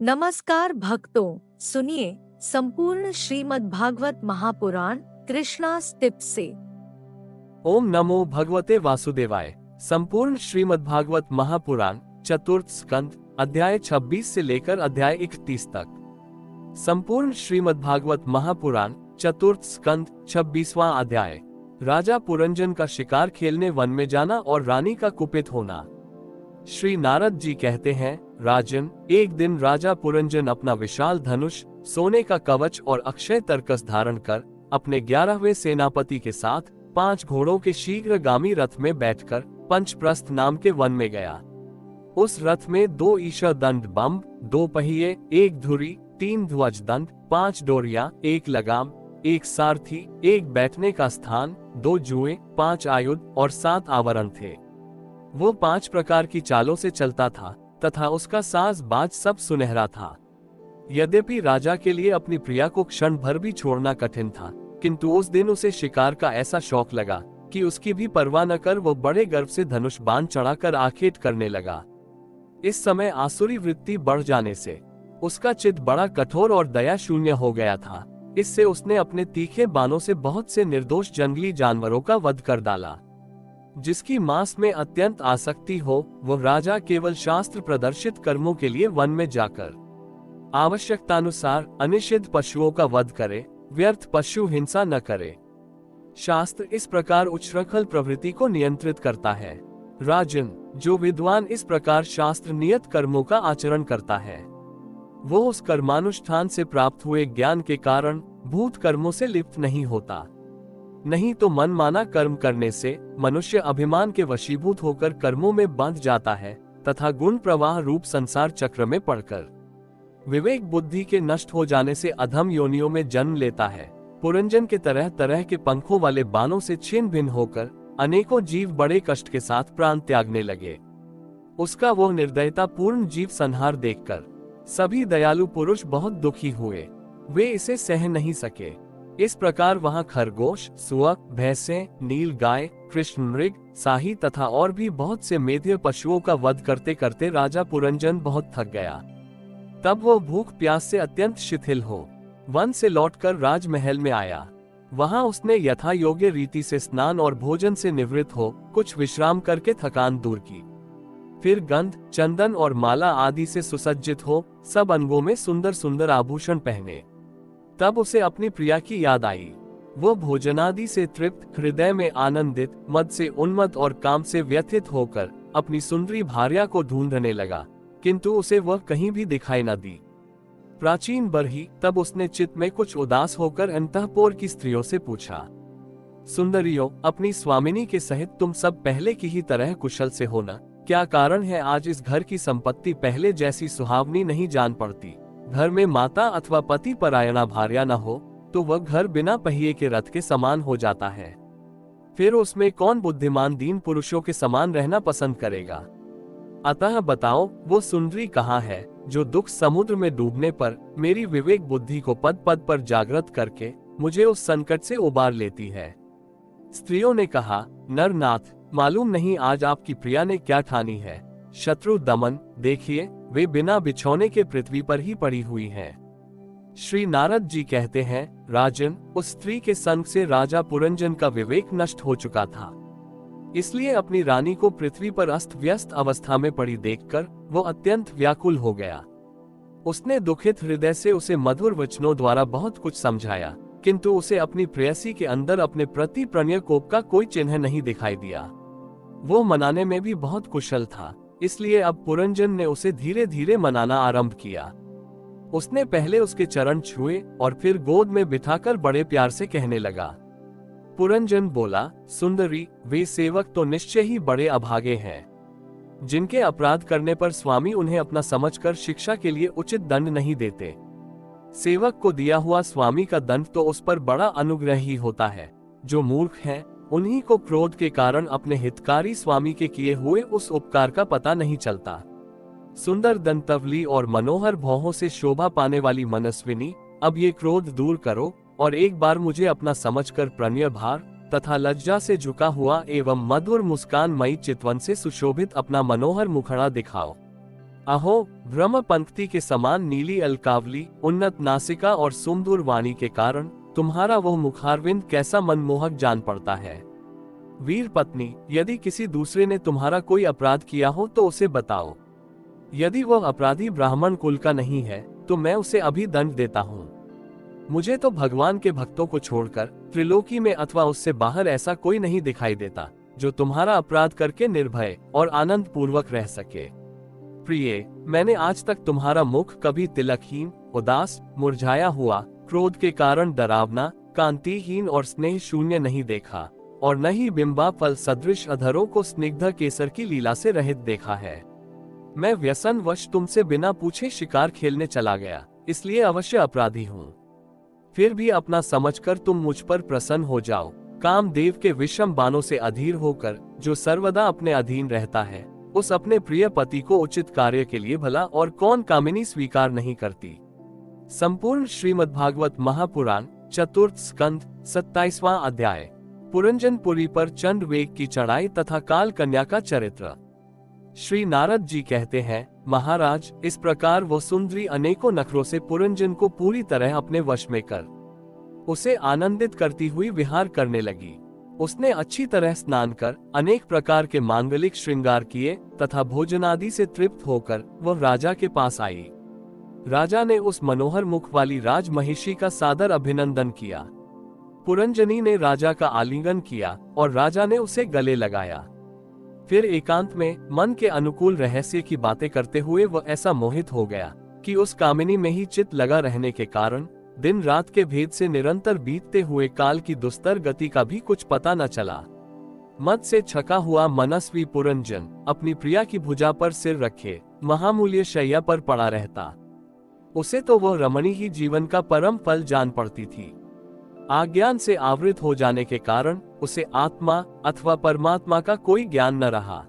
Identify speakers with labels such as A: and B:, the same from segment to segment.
A: नमस्कार भक्तों, सुनिए संपूर्ण श्रीमद् भागवत महापुराण कृष्णा टिप्स से।
B: ओम नमो भगवते वासुदेवाय। संपूर्ण श्रीमद् भागवत महापुराण चतुर्थ स्कंद अध्याय 26 से लेकर अध्याय 31 तक। संपूर्ण श्रीमद् भागवत महापुराण चतुर्थ स्कंद 26वां अध्याय। राजा पुरंजन का शिकार खेलने वन में जाना और रानी का कुपित होना। श्री नारद जी कहते हैं, राजन, एक दिन राजा पुरंजन अपना विशाल धनुष, सोने का कवच और अक्षय तरकस धारण कर अपने 11वें सेनापति के साथ 5 घोड़ों के शीघ्रगामी रथ में बैठकर पंचप्रस्थ नाम के वन में गया। उस रथ में 2 ईशर दंड बम्ब, 2 पहिए, 1 धुरी, 3 ध्वज दंड, 5 डोरियां, 1 लगाम, 1 सारथी, 1 बैठने का स्थान, 2 जुएं, 5 आयुध और 7 आवरण थे। वो 5 प्रकार की चालों से चलता था तथा उसका साज बाज सब सुनहरा था। यद्यपि राजा के लिए अपनी प्रिया को क्षण भर भी छोड़ना कठिन था, किंतु उस दिन उसे शिकार का ऐसा शौक लगा कि उसकी भी परवाह न कर वो बड़े गर्व से धनुष बाण चढ़ाकर आखेट करने लगा। इस समय आसुरी वृत्ति बढ़ जाने से उसका चित्त बड़ा कठोर और दया शून्य हो गया था। इससे उसने अपने तीखे बाणों से बहुत से निर्दोष जंगली जानवरों का वध कर डाला। जिसकी मांस में अत्यंत आसक्ति हो, वह राजा केवल शास्त्र प्रदर्शित कर्मों के लिए वन में जाकर आवश्यकतानुसार अनिषिद्ध पशुओं का वध करे, व्यर्थ पशु हिंसा न करे। शास्त्र इस प्रकार उच्छृंखल प्रवृत्ति को नियंत्रित करता है। राजन, जो विद्वान इस प्रकार शास्त्र नियत कर्मों का आचरण करता है, वो उस कर्मानुष्ठान से प्राप्त हुए ज्ञान के कारण भूत कर्मों से लिप्त नहीं होता। नहीं तो मनमाना कर्म करने से मनुष्य अभिमान के वशीभूत होकर कर्मों में बंध जाता है तथा गुण प्रवाह रूप संसार चक्र में पड़कर विवेक बुद्धि के नष्ट हो जाने से अधम योनियों में जन्म लेता है। पुरंजन के तरह तरह के पंखों वाले बाणों से छिन्न भिन्न होकर अनेकों जीव बड़े कष्ट के साथ प्राण त्यागने लगे। उसका वो निर्दयता पूर्ण जीव संहार देखकर सभी दयालु पुरुष बहुत दुखी हुए। वे इसे सह नहीं सके। इस प्रकार वहां खरगोश, सुअर, भैंसें, नील गाय, कृष्ण मृग, साही तथा और भी बहुत से मेढ़े पशुओं का वध करते करते राजा पुरंजन बहुत थक गया। तब वो भूख प्यास से अत्यंत शिथिल हो वन से लौटकर राजमहल में आया। वहां उसने यथा योग्य रीति से स्नान और भोजन से निवृत्त हो कुछ विश्राम करके थकान दूर की। फिर गंध, चंदन और माला आदि से सुसज्जित हो सब अंगों में सुंदर सुंदर आभूषण पहने। तब उसे अपनी प्रिया की याद आई। वो भोजनादि से तृप्त, हृदय में आनंदित, मद से उन्मत्त और काम से व्यथित होकर अपनी सुंदरी भार्या को ढूंढने लगा, किंतु उसे वह कहीं भी दिखाई न दी। प्राचीन बरही तब उसने चित्त में कुछ उदास होकर अंतःपुर की स्त्रियों से पूछा, सुंदरियों, अपनी स्वामिनी के सहित तुम सब पहले की ही तरह कुशल से हो न? क्या कारण है आज इस घर की संपत्ति पहले जैसी सुहावनी नहीं जान पड़ती? घर में माता अथवा पति परायणा भार्या न हो तो वह घर बिना पहिए के रथ के समान हो जाता है। फिर उसमें कौन बुद्धिमान दीन पुरुषों के समान रहना पसंद करेगा? अतः बताओ, वो सुंदरी कहाँ है जो दुख समुद्र में डूबने पर मेरी विवेक बुद्धि को पद पद पर जागृत करके मुझे उस संकट से उबार लेती है? स्त्रियों ने कहा, नरनाथ, मालूम नहीं आज आपकी प्रिया ने क्या ठानी है। शत्रु दमन, देखिए वे बिना बिछौने के पृथ्वी पर ही पड़ी हुई हैं। श्री नारद जी कहते हैं, राजन, उस स्त्री के संग से राजा पुरंजन का विवेक नष्ट हो चुका था। इसलिए अपनी रानी को पृथ्वी पर अस्त व्यस्त अवस्था में पड़ी देखकर वो अत्यंत व्याकुल हो गया। उसने दुखित हृदय से उसे मधुर वचनों द्वारा बहुत कुछ समझाया, किंतु उसे अपनी प्रेयसी के अंदर अपने प्रति प्रणय कोप का कोई चिन्ह नहीं दिखाई दिया। वो मनाने में भी बहुत कुशल था, इसलिए अब पुरंजन ने उसे धीरे धीरे मनाना आरंभ किया। उसने पहले उसके चरण छुए और फिर गोद में बिठाकर बड़े प्यार से कहने लगा। पुरंजन बोला, सुंदरी, वे सेवक तो निश्चय ही बड़े अभागे हैं, जिनके अपराध करने पर स्वामी उन्हें अपना समझकर शिक्षा के लिए उचित दंड नहीं देते। सेवक को दिया हुआ स्वामी का दंड तो उस पर बड़ा अनुग्रह ही होता है। जो मूर्ख हैं, उन्हीं को क्रोध के कारण अपने हितकारी स्वामी के किए हुए उस उपकार का पता नहीं चलता। सुंदर दंतवली और मनोहर भौहों से शोभा पाने वाली मनस्विनी, अब ये क्रोध दूर करो और एक बार मुझे अपना समझकर प्रणय भार तथा लज्जा से झुका हुआ एवं मधुर मुस्कान मई चितवन से सुशोभित अपना मनोहर मुखड़ा दिखाओ। अहो, ब्रह्म पंक्ति के समान नीली अलकावली, उन्नत नासिका और सुमधुर वाणी के कारण तुम्हारा वह मुखारविंद कैसा मनमोहक जान पड़ता है। वीर पत्नी, यदि किसी दूसरे ने तुम्हारा कोई अपराध किया हो तो उसे बताओ। यदि वह अपराधी ब्राह्मण कुल का नहीं है तो मैं उसे अभी दंड देता हूँ। मुझे तो भगवान के भक्तों को छोड़कर त्रिलोकी में अथवा उससे बाहर ऐसा कोई नहीं दिखाई देता जो तुम्हारा अपराध करके निर्भय और आनंद पूर्वक रह सके। प्रिय, मैंने आज तक तुम्हारा मुख कभी तिलकहीन, उदास, मुरझाया हुआ, क्रोध के कारण डरावना, कांतिहीन और स्नेह शून्य नहीं देखा, और न ही बिंबा फल सदृश अधरों को स्निग्ध केसर की लीला से रहित देखा है। मैं व्यसनवश तुमसे बिना पूछे शिकार खेलने चला गया, इसलिए अवश्य अपराधी हूँ। फिर भी अपना समझकर तुम मुझ पर प्रसन्न हो जाओ। कामदेव के विषम बाणों से अधीर होकर जो सर्वदा अपने अधीन रहता है, उस अपने प्रिय पति को उचित कार्य के लिए भला और कौन कामिनी स्वीकार नहीं करती। संपूर्ण श्रीमद्भागवत महापुराण, चतुर्थ स्कंद, 27वां अध्याय। पुरंजनपुरी पर चंड वेग की चढ़ाई तथा काल कन्या का चरित्र। श्री नारद जी कहते हैं, महाराज, इस प्रकार वो सुंदरी अनेकों नखरों से पुरंजन को पूरी तरह अपने वश में कर उसे आनंदित करती हुई विहार करने लगी। उसने अच्छी तरह स्नान कर अनेक प्रकार के मांगलिक श्रृंगार किए तथा भोजनादि से तृप्त होकर वह राजा के पास आई। राजा ने उस मनोहर मुख वाली राजमहिषी का सादर अभिनंदन किया। पुरंजनी ने राजा का आलिंगन किया और राजा ने उसे गले लगाया। फिर एकांत में मन के अनुकूल रहस्य की बातें करते हुए वह ऐसा मोहित हो गया कि उस कामिनी में ही चित्त लगा रहने के कारण दिन रात के भेद से निरंतर बीतते हुए काल की दुस्तर गति का भी कुछ पता न चला। मद से छका हुआ मनस्वी पुरंजन अपनी प्रिया की भुजा पर सिर रखे महामूल्य शैया पर पड़ा रहता। उसे तो वह रमणी ही जीवन का परम फल जान पड़ती थी। अज्ञान से आवृत हो जाने के कारण उसे आत्मा अथवा परमात्मा का कोई ज्ञान न रहा।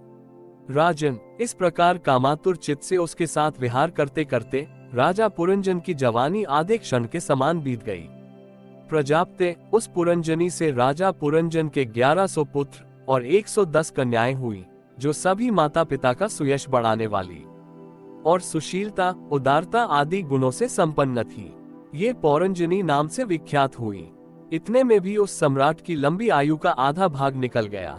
B: राजन, इस प्रकार कामातुर चित्त से उसके साथ विहार करते करते राजा पुरंजन की जवानी आधे क्षण के समान बीत गई। प्रजाप्ते, उस पुरंजनी से राजा पुरंजन के 1100 पुत्र और 110 कन्याएं हुई, जो सभी माता पिता का सुयश बढ़ाने वाली और सुशीलता, उदारता आदि गुणों से संपन्न थी। ये पौरंजनी नाम से विख्यात हुई। इतने में भी उस सम्राट की लंबी आयु का आधा भाग निकल गया।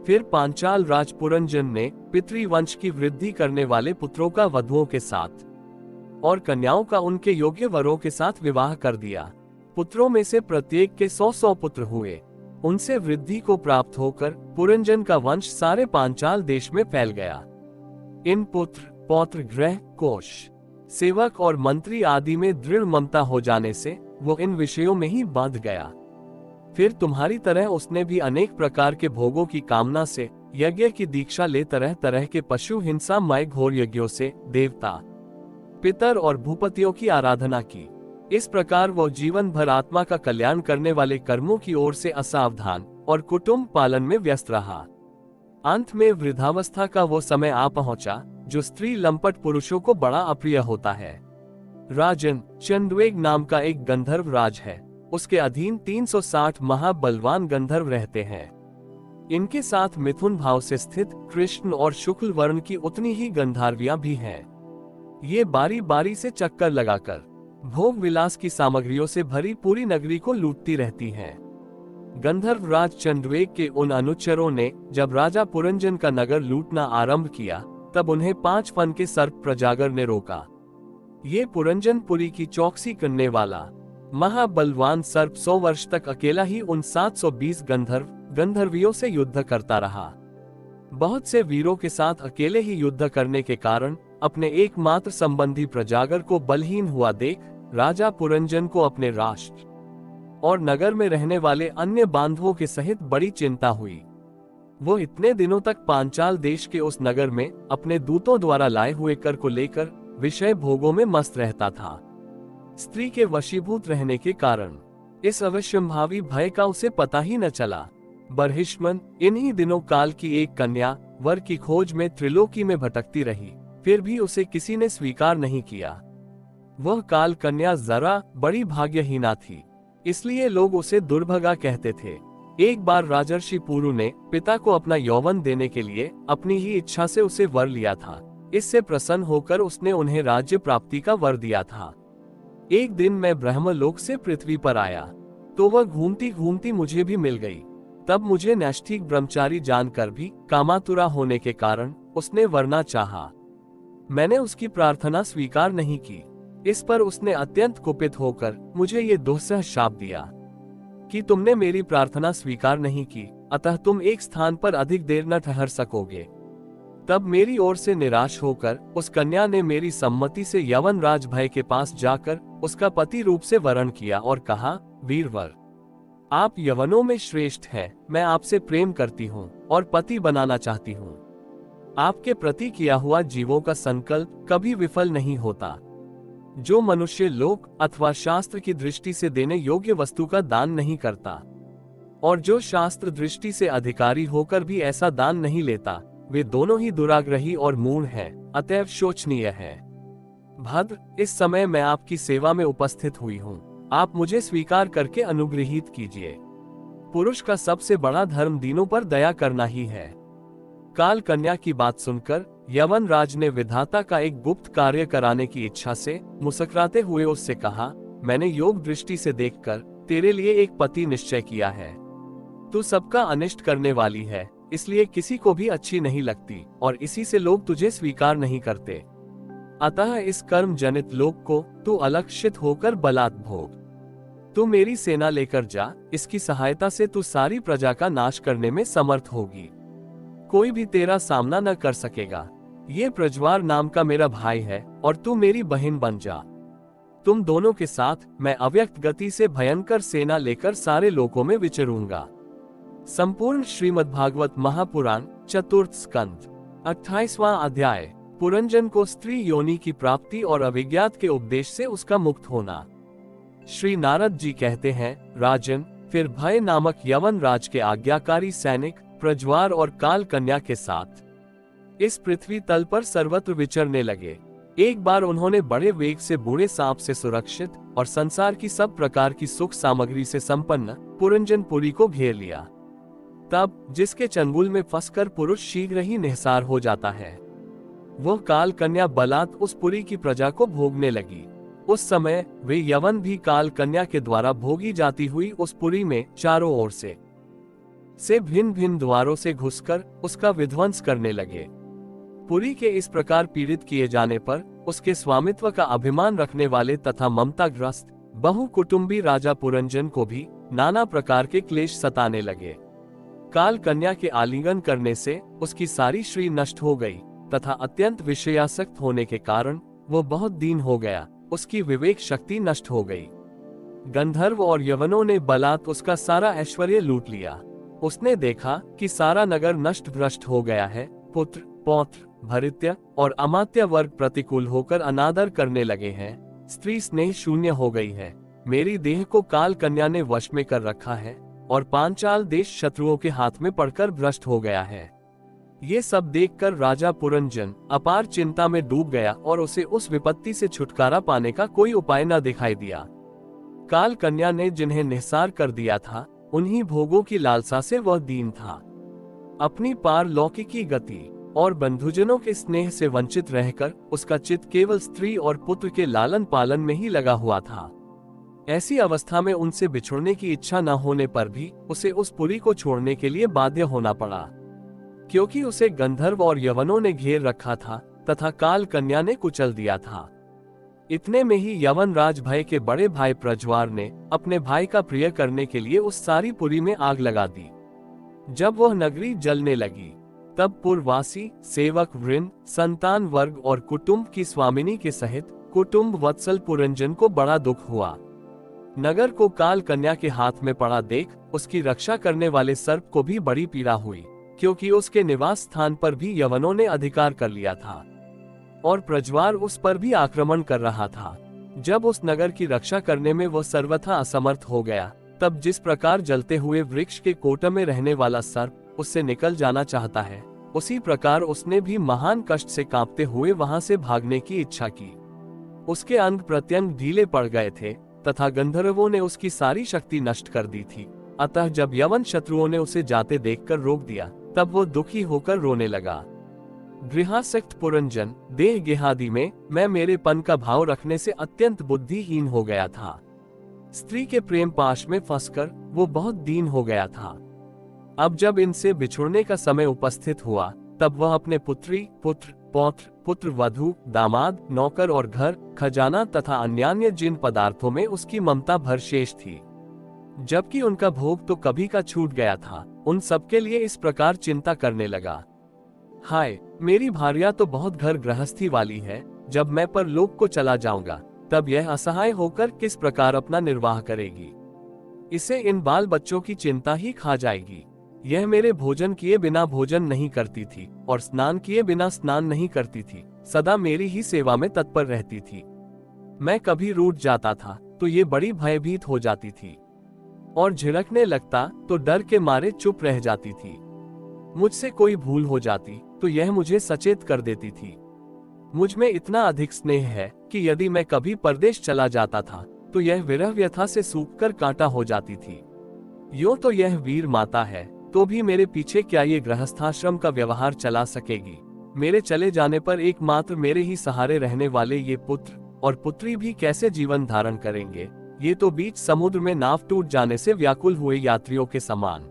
B: फिर पांचाल राज पुरंजन ने पितृवंश की वृद्धि करने वाले पुत्रों का वधुओं के साथ और कन्याओं का उनके योग्य वरों के साथ विवाह कर दिया। पुत्रों में से प्रत्येक के 100 पुत्र हुए। उनसे वृद्धि को प्राप्त होकर पुरंजन का वंश सारे पांचाल देश में फैल गया। इन पुत्र, पौत्र, गृह, कोश, सेवक और मंत्री आदि में दृढ़ ममता हो जाने से वो इन विषयों में ही बांध गया। फिर तुम्हारी तरह उसने भी अनेक प्रकार के भोगों की कामना से यज्ञ की दीक्षा ले तरह तरह के पशु हिंसामय घोर यज्ञों से देवता, पितर और भूपतियों की आराधना की। इस प्रकार वो जीवन भर आत्मा का कल्याण करने वाले कर्मों की ओर से असावधान और कुटुंब पालन में व्यस्त रहा। अंत में वृद्धावस्था का वो समय आ पहुंचा जो स्त्री लंपट पुरुषों को बड़ा अप्रिय होता है। राजन, चंद्वेग नाम का एक गंधर्व राज है। उसके अधीन 360 महाबलवान गंधर्व रहते हैं। इनके साथ मिथुन भाव से स्थित कृष्ण और शुक्ल वर्ण की उतनी ही गंधर्वियां भी हैं। ये बारी बारी से चक्कर लगाकर भोग विलास की सामग्रियों से भरी पूरी नगरी को लूटती रहती हैं। गंधर्व राज चंद्वेग के उन अनुचरों ने जब राजा पुरंजन का नगर लूटना आरंभ किया तब उन्हें 5 फन के सर्प प्रजागर ने रोका। ये पुरंजनपुरी की चौकसी करने वाला महाबलवान सर्प 100 वर्ष तक अकेला ही उन 720 गंधर्वियों से युद्ध करता रहा। बहुत से वीरों के साथ अकेले ही युद्ध करने के कारण अपने एकमात्र संबंधी प्रजागर को बलहीन हुआ देख राजा पुरंजन को अपने राष्ट्र और नगर में रहने वाले अन्य बांधवों के सहित बड़ी चिंता हुई। वो इतने दिनों तक पांचाल देश के उस नगर में अपने दूतों द्वारा लाए हुए कर को लेकर विषय भोगों में मस्त रहता था। स्त्री के वशीभूत रहने के कारण इस अवश्यंभावी भय का उसे पता ही न चला। बरहिष्मन इन्हीं दिनों काल की एक कन्या वर की खोज में त्रिलोकी में भटकती रही, फिर भी उसे किसी ने स्वीकार नहीं किया। वह काल कन्या जरा बड़ी भाग्यहीना थी, इसलिए लोग उसे दुर्भगा कहते थे। एक बार राजर्षि पुरु ने पिता को अपना यौवन देने के लिए अपनी ही इच्छा से उसे वर लिया था। इससे प्रसन्न होकर उसने उन्हें राज्य प्राप्ति का वर दिया था। एक दिन मैं ब्रह्मलोक से पृथ्वी पर आया, तो वह घूमती घूमती मुझे भी मिल गई। तब मुझे नैष्ठिक ब्रह्मचारी जानकर भी कामातुरा होने के कारण उसने वरना चाहा। मैंने उसकी प्रार्थना स्वीकार नहीं की। इस पर उसने अत्यंत कुपित होकर मुझे ये दुस्सह शाप दिया कि तुमने मेरी प्रार्थना स्वीकार नहीं की, अतः तुम एक स्थान पर अधिक देर न ठहर सकोगे। तब मेरी ओर से निराश होकर उस कन्या ने मेरी सम्मति से यवन राज भय के पास जाकर उसका पति रूप से वरण किया और कहा, वीरवर, आप यवनों में श्रेष्ठ हैं, मैं आपसे प्रेम करती हूँ और पति बनाना चाहती हूँ। आपके प्रति किया हुआ जीवों का संकल्प कभी विफल नहीं होता। जो मनुष्य लोक अथवा शास्त्र की दृष्टि से देने योग्य वस्तु का दान नहीं करता और जो शास्त्र दृष्टि से अधिकारी होकर भी ऐसा दान नहीं लेता, वे दोनों ही दुराग्रही और मूढ़ हैं, अतएव शोचनीय है। भद्र, इस समय मैं आपकी सेवा में उपस्थित हुई हूँ, आप मुझे स्वीकार करके अनुग्रहित कीजिए। पुरुष का सबसे बड़ा धर्म दीनों पर दया करना ही है। काल कन्या की बात सुनकर यवन राज ने विधाता का एक गुप्त कार्य कराने की इच्छा से मुस्कुराते हुए उससे कहा, मैंने योग दृष्टि से देखकर तेरे लिए एक पति निश्चय किया है। तू सबका अनिष्ट करने वाली है, इसलिए किसी को भी अच्छी नहीं लगती और इसी से लोग तुझे स्वीकार नहीं करते। अतः इस कर्म जनित लोक को तू अलक्षित होकर बलात् भोग। तू मेरी सेना लेकर जा, इसकी सहायता से तू सारी प्रजा का नाश करने में समर्थ होगी। कोई भी तेरा सामना न कर सकेगा। ये प्रज्वार नाम का मेरा भाई है और तू मेरी बहन बन जा। तुम दोनों के साथ मैं अव्यक्त गति से भयंकर सेना लेकर सारे लोकों में विचरूंगा। संपूर्ण श्रीमद्भागवत महापुराण चतुर्थ स्कंद 28वां अध्याय। पुरंजन को स्त्री योनि की प्राप्ति और अविज्ञात के उपदेश से उसका मुक्त होना। श्री नारद जी कहते हैं, राजन, फिर भय नामक यवन राज के आज्ञाकारी सैनिक प्रज्वार और काल कन्या के साथ इस पृथ्वी तल पर सर्वत्र विचरने लगे। एक बार उन्होंने बड़े वेग से बूढ़े सांप से सुरक्षित और संसार की सब प्रकार की सुख सामग्री से संपन्न पुरंजनपुरी को घेर लिया। तब जिसके चंगुल में फंसकर पुरुष शीघ्र ही निहसार हो जाता है, वह काल कन्या बलात् उस पुरी की प्रजा को भोगने लगी। उस समय वे यवन भी काल कन्या के द्वारा भोगी जाती हुई उस पुरी में चारों ओर से भिन्न भिन्न द्वारों से घुसकर उसका विध्वंस करने लगे। पुरी के इस प्रकार पीड़ित किए जाने पर उसके स्वामित्व का अभिमान रखने वाले तथा ममताग्रस्त बहुकुटुंबी राजा पुरंजन को भी नाना प्रकार के क्लेश सताने लगे। काल कन्या के आलिंगन करने से उसकी सारी श्री नष्ट हो गई तथा अत्यंत विषयासक्त होने के कारण वो बहुत दीन हो गया, उसकी विवेक शक्ति नष्ट हो गई। गंधर्व और यवनों ने बलात् उसका सारा ऐश्वर्य लूट लिया। उसने देखा कि सारा नगर नष्ट भ्रष्ट हो गया है। पुत्र, पौत्र, भृत्य और अमात्य वर्ग प्रतिकूल होकर अनादर करने लगे हैं। स्त्री स्नेह शून्य हो गई है। मेरी देह को काल कन्या ने वश में कर रखा है और पांचाल देश शत्रुओं के हाथ में पड़कर भ्रष्ट हो गया है। ये सब देखकर राजा पुरंजन अपार चिंता में डूब गया और उसे उस विपत्ति से छुटकारा पाने का कोई उपाय न दिखाई दिया। काल कन्या ने जिन्हें निहसार कर दिया था, उन्हीं भोगों की लालसा से वह दीन था। अपनी पारलौकिकी गति और बंधुजनों के स्नेह से वंचित रहकर उसका चित्त केवल स्त्री और पुत्र के लालन पालन में ही लगा हुआ था। ऐसी अवस्था में उनसे बिछुड़ने की इच्छा न होने पर भी उसे उस पुरी को छोड़ने के लिए बाध्य होना पड़ा, क्योंकि उसे गंधर्व और यवनों ने घेर रखा था तथा काल कन्या ने कुचल दिया था। इतने में ही यवन राज भय के बड़े भाई प्रज्वार ने अपने भाई का प्रिय करने के लिए उस सारी पुरी में आग लगा दी। जब वह नगरी जलने लगी, तब पुरवासी सेवक वृंद, संतान वर्ग और कुटुंब की स्वामिनी के सहित कुटुंब वत्सल पुरंजन को बड़ा दुख हुआ। नगर को काल कन्या के हाथ में पड़ा देख उसकी रक्षा करने वाले सर्प को भी बड़ी पीड़ा हुई, क्योंकि उसके निवास स्थान पर भी यवनों ने अधिकार कर लिया था और प्रज्वार उस पर भी आक्रमण कर रहा था। जब उस नगर की रक्षा करने में वह सर्वथा असमर्थ हो गया, तब जिस प्रकार जलते हुए वृक्ष के कोट में रहने वाला सर्प उससे निकल जाना चाहता है, उसी प्रकार उसने भी महान कष्ट से कांपते हुए वहां से भागने की इच्छा की। उसके अंग प्रत्यंग ढीले पड़ गए थे तथा गंधर्वों ने उसकी सारी शक्ति नष्ट कर दी थी। अतः जब यवन शत्रुओं ने उसे जाते देखकर रोक दिया, तब वो दुखी होकर रोने लगा। गृहासक्त पुरंजन देह गेहादि में मैं मेरे पन का भाव रखने से अत्यंत बुद्धिहीन हो गया था। स्त्री के प्रेम पाश में फंसकर वो बहुत दीन हो गया था। अब जब इनसे बिछुड़ने का समय उपस्थित हुआ, तब वह अपने पुत्री, पुत्र, पौत्र, पुत्र वधू, दामाद, नौकर और घर, खजाना तथा अन्यान्य जिन पदार्थों में उसकी ममता भर शेष थी, जबकि उनका भोग तो कभी का छूट गया था, उन सबके लिए इस प्रकार चिंता करने लगा। हाय, मेरी भार्या तो बहुत घर गृहस्थी वाली है, जब मैं परलोक को चला जाऊंगा तब यह असहाय होकर किस प्रकार अपना निर्वाह करेगी। इसे इन बाल बच्चों की चिंता ही खा जाएगी। यह मेरे भोजन किए बिना भोजन नहीं करती थी और स्नान किए बिना स्नान नहीं करती थी, सदा मेरी ही सेवा में तत्पर रहती थी। मैं कभी रूठ जाता था तो ये बड़ी भयभीत हो जाती थी और झिड़कने लगता तो डर के मारे चुप रह जाती थी। मुझसे कोई भूल हो जाती तो यह मुझे सचेत कर देती थी। मुझ में इतना अधिक स्नेह है कि यदि मैं कभी परदेश चला जाता था तो यह विरह व्यथा से सूखकर कांटा हो जाती थी। यूं तो यह वीर माता है, तो भी मेरे पीछे क्या ये गृहस्थाश्रम का व्यवहार चला सकेगी। मेरे चले जाने पर एकमात्र मेरे ही सहारे रहने वाले ये पुत्र और पुत्री भी कैसे जीवन धारण करेंगे। ये तो बीच समुद्र में नाव टूट जाने से व्याकुल हुए यात्रियों के समान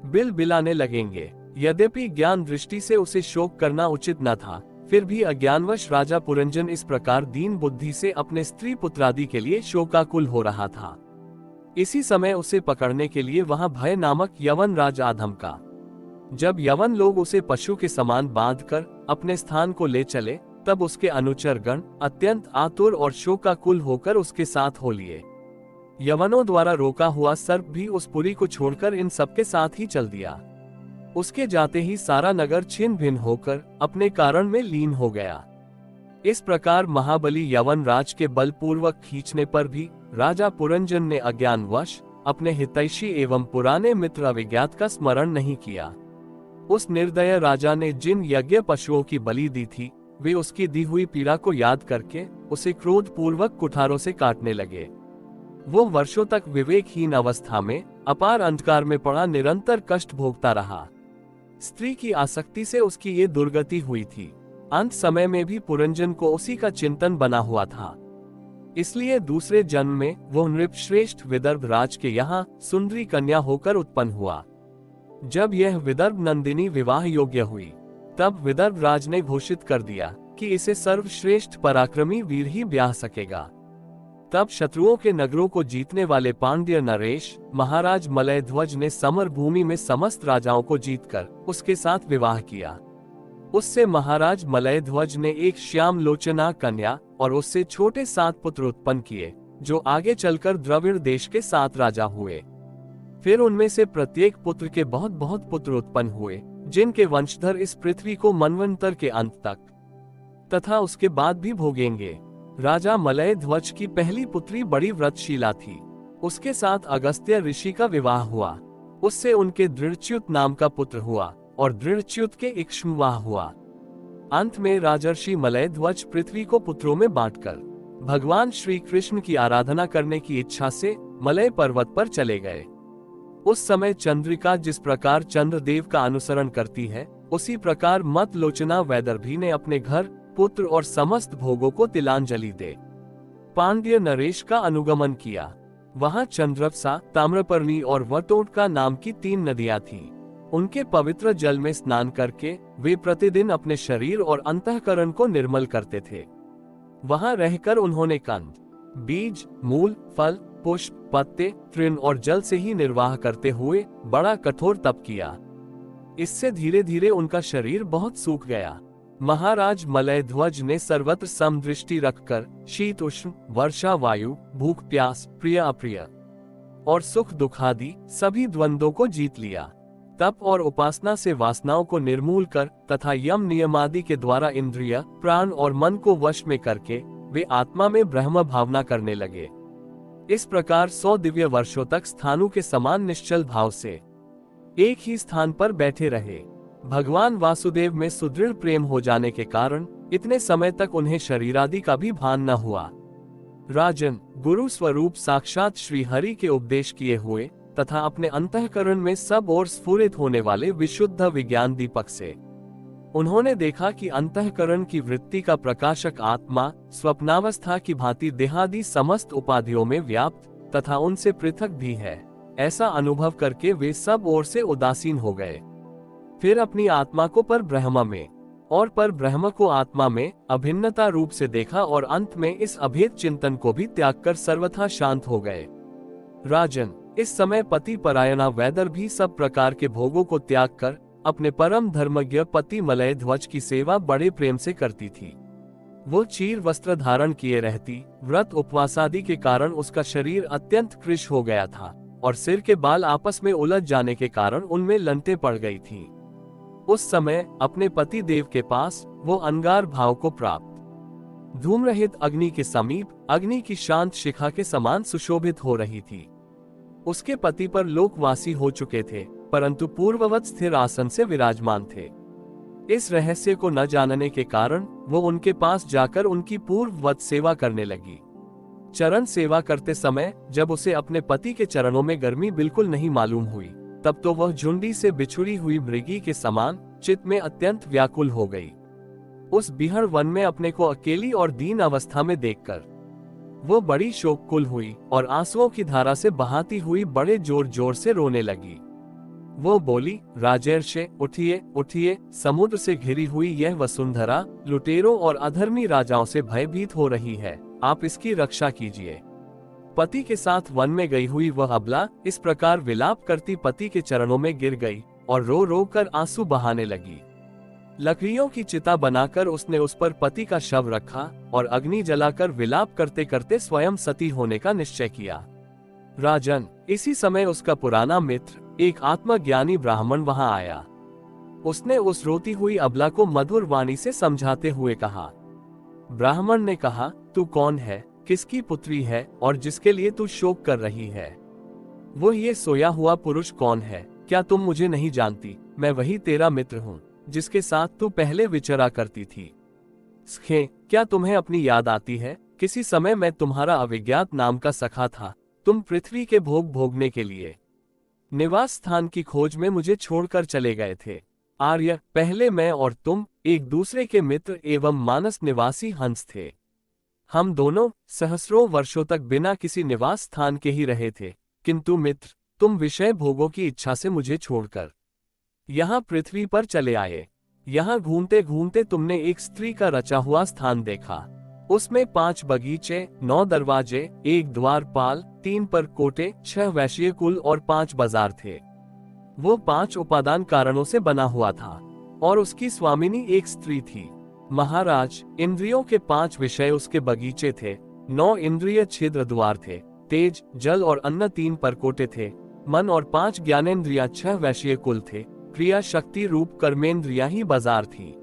B: बिल बिलाने लगेंगे। यद्यपि ज्ञान दृष्टि से उसे शोक करना उचित न था, फिर भी अज्ञानवश राजा पुरंजन इस प्रकार दीन बुद्धि से अपने स्त्री पुत्रादि के लिए शोकाकुल हो रहा था। इसी समय उसे पकड़ने के लिए वहां भय नामक यवन राज आधमका। जब यवन लोग उसे पशु के समान बांधकर अपने स्थान को ले चले, तब उसके अनुचर गण अत्यंत आतुर और शोकाकुल होकर उसके साथ हो लिए। यवनों द्वारा रोका हुआ सर्प भी उस पुरी को छोड़कर इन सबके साथ ही चल दिया। उसके जाते ही सारा नगर छिन्न भिन्न होकर अपने कारण में लीन हो गया। इस प्रकार महाबली यवन राज के बलपूर्वक खींचने पर भी राजा पुरंजन ने अज्ञानवश अपने हितैषी एवं पुराने मित्र अविज्ञात का स्मरण नहीं किया। उस निर्दय राजा ने जिन यज्ञ पशुओं की बलि दी थी, वे उसकी दी हुई पीड़ा को याद करके उसे क्रोध पूर्वक कुठारों से काटने लगे। वो वर्षों तक विवेकहीन अवस्था में अपार अंधकार में पड़ा निरंतर कष्ट भोगता रहा। स्त्री की आसक्ति से उसकी ये दुर्गति हुई थी। अंत समय में भी पुरंजन को उसी का चिंतन बना हुआ था। इसलिए दूसरे जन्म में वो नृपश्रेष्ठ विदर्भ राज के यहाँ सुंदरी कन्या होकर उत्पन्न हुआ। जब यह विदर्भ नंदिनी विवाह योग्य हुई, तब विदर्भ राज ने घोषित कर दिया कि इसे सर्वश्रेष्ठ पराक्रमी वीर ही ब्याह सकेगा। तब शत्रुओं के नगरों को जीतने वाले पांड्य नरेश महाराज मलयध्वज ने समर भूमि में समस्त राजाओं को जीतकर उसके साथ विवाह किया। उससे महाराज मलयध्वज ने एक श्याम लोचना कन्या और उससे छोटे 7 पुत्र उत्पन्न किए, जो आगे चलकर द्रविड़ देश के 7 राजा हुए। फिर उनमें से प्रत्येक पुत्र के बहुत बहुत पुत्र उत्पन्न हुए, जिनके वंशधर इस पृथ्वी को मनवंतर के अंत तक तथा उसके बाद भी भोगेंगे। राजा मलयध्वज की पहली पुत्री बड़ी व्रतशीला थी। उसके साथ अगस्त्य ऋषि का विवाह हुआ। उससे उनके दृढ़च्युत नाम का पुत्र हुआ और दृढ़च्युत के इक्ष्वाह हुआ। अंत में राजर्षि मलयध्वज पृथ्वी को पुत्रों में बांटकर भगवान श्री कृष्ण की आराधना करने की इच्छा से मलय पर्वत पर चले गए। उस समय चंद्रिका जिस प्रकार चंद्रदेव का अनुसरण करती है, उसी प्रकार मत लोचना वैदर्भी ने अपने घर, पुत्र और समस्त भोगों को तिलांजलि दे पांड्य नरेश का अनुगमन किया। वहां चंद्रवसा, ताम्रपर्णी और वटोटका नाम की 3 नदियां थीं। उनके पवित्र जल में स्नान करके वे प्रतिदिन अपने शरीर और अंतःकरण को निर्मल करते थे। वहां रहकर उन्होंने कंद, बीज, मूल, फल, पुष्प, पत्ते, तृण और जल से ही निर्वाह करते हुए बड़ा कठोर तप किया। इससे धीरे धीरे उनका शरीर बहुत सूख गया। महाराज मलयध्वज ने सर्वत्र समदृष्टि रखकर शीत उष्ण, वर्षा वायु, भूख प्यास, प्रिय अप्रिय और सुख दुखादि सभी द्वंद्वों को जीत लिया। तप और उपासना से वासनाओं को निर्मूल कर तथा यम नियमादि के द्वारा इंद्रिय, प्राण और मन को वश में करके वे आत्मा में ब्रह्म भावना करने लगे। इस प्रकार 100 दिव्य वर्षों तक स्थाणु के समान निश्चल भाव से एक ही स्थान पर बैठे रहे। भगवान वासुदेव में सुदृढ़ प्रेम हो जाने के कारण इतने समय तक उन्हें शरीरादि का भी भान न हुआ। राजन, गुरु स्वरूप साक्षात श्री हरि के उपदेश किए हुए तथा अपने अंतःकरण में सब ओर स्फुरित होने वाले विशुद्ध विज्ञान दीपक से उन्होंने देखा कि अंतःकरण की वृत्ति का प्रकाशक आत्मा स्वप्नावस्था की भांति देहादि समस्त उपाधियों में व्याप्त तथा उनसे पृथक भी है। ऐसा अनुभव करके वे सब ओर से उदासीन हो गए। फिर अपनी आत्मा को पर ब्रह्म में और पर ब्रह्म को आत्मा में अभिन्नता रूप से देखा और अंत में इस अभेद चिंतन को भी त्याग कर सर्वथा शांत हो गए। राजन, इस समय पति परायणा वैदर भी सब प्रकार के भोगों को त्याग कर अपने परम धर्मज्ञ पति मलय ध्वज की सेवा बड़े प्रेम से करती थी। वो चीर वस्त्र धारण किए रहती, व्रत उपवासादि के कारण उसका शरीर अत्यंत कृश हो गया था और सिर के बाल आपस में उलझ जाने के कारण उनमें लंटें पड़ गई थीं। उस समय अपने पति देव के पास वो अंगार भाव को प्राप्त धूम्रहित अग्नि के समीप अग्नि की शांत शिखा के समान सुशोभित हो रही थी। उसके पति पर लोकवासी हो चुके थे, परंतु पूर्ववत स्थिर आसन से विराजमान थे। इस रहस्य को न जानने के कारण वो उनके पास जाकर उनकी पूर्ववत सेवा करने लगी। चरण सेवा करते समय जब उसे अपने पति के चरणों में गर्मी बिल्कुल नहीं मालूम हुई, तब तो वह झुंडी से बिछुड़ी हुई मृगी के समान चित्त में अत्यंत व्याकुल हो गई। उस बिहड़ वन में अपने को अकेली और दीन अवस्था में देखकर वो बड़ी शोककुल हुई और आंसुओं की धारा से बहाती हुई बड़े जोर जोर से रोने लगी। वो बोली, राजर्षे उठिए उठिए, समुद्र से घिरी हुई यह वसुंधरा लुटेरों और अधर्मी राजाओं से भयभीत हो रही है, आप इसकी रक्षा कीजिए। पति के साथ वन में गई हुई वह अबला इस प्रकार विलाप करती पति के चरणों में गिर गई और रो रो कर आंसू बहाने लगी। लकड़ियों की चिता बनाकर उसने उस पर पति का शव रखा और अग्नि जलाकर विलाप करते करते स्वयं सती होने का निश्चय किया। राजन, इसी समय उसका पुराना मित्र एक आत्मज्ञानी ब्राह्मण वहां आया। उसने उस रोती हुई अबला को मधुर वाणी से समझाते हुए कहा। ब्राह्मण ने कहा, तू कौन है, किसकी पुत्री है और जिसके लिए तू शोक कर रही है? वो ये सोया हुआ पुरुष कौन है? क्या तुम मुझे नहीं जानती? मैं वही तेरा मित्र हूँ जिसके साथ तू पहले विचरा करती थी। सखे, क्या तुम्हें अपनी याद आती है? किसी समय मैं तुम्हारा अविज्ञात नाम का सखा था। तुम पृथ्वी के भोग भोगने के लिए निवास स्थान की खोज में मुझे छोड़कर चले गए थे। आर्य, पहले मैं और तुम एक दूसरे के मित्र एवं मानस निवासी हंस थे। हम दोनों सहस्रों वर्षों तक बिना किसी निवास स्थान के ही रहे थे, किंतु मित्र, तुम विषय भोगों की इच्छा से मुझे छोड़कर यहाँ पृथ्वी पर चले आए। यहाँ घूमते घूमते तुमने एक स्त्री का रचा हुआ स्थान देखा। उसमें 5 बगीचे, 9 दरवाजे, 1 द्वारपाल, 3 परकोटे, 6 वैश्य कुल और 5 बाजार थे। वो 5 उपादान कारणों से बना हुआ था और उसकी स्वामिनी एक स्त्री थी। महाराज, इंद्रियों के 5 विषय उसके बगीचे थे, 9 इंद्रिय छिद्र द्वार थे, तेज, जल और अन्न 3 परकोटे थे, मन और 5 ज्ञानेन्द्रिया 6 वैश्य कुल थे, क्रिया शक्ति रूप कर्मेंद्रिया ही बाजार थी।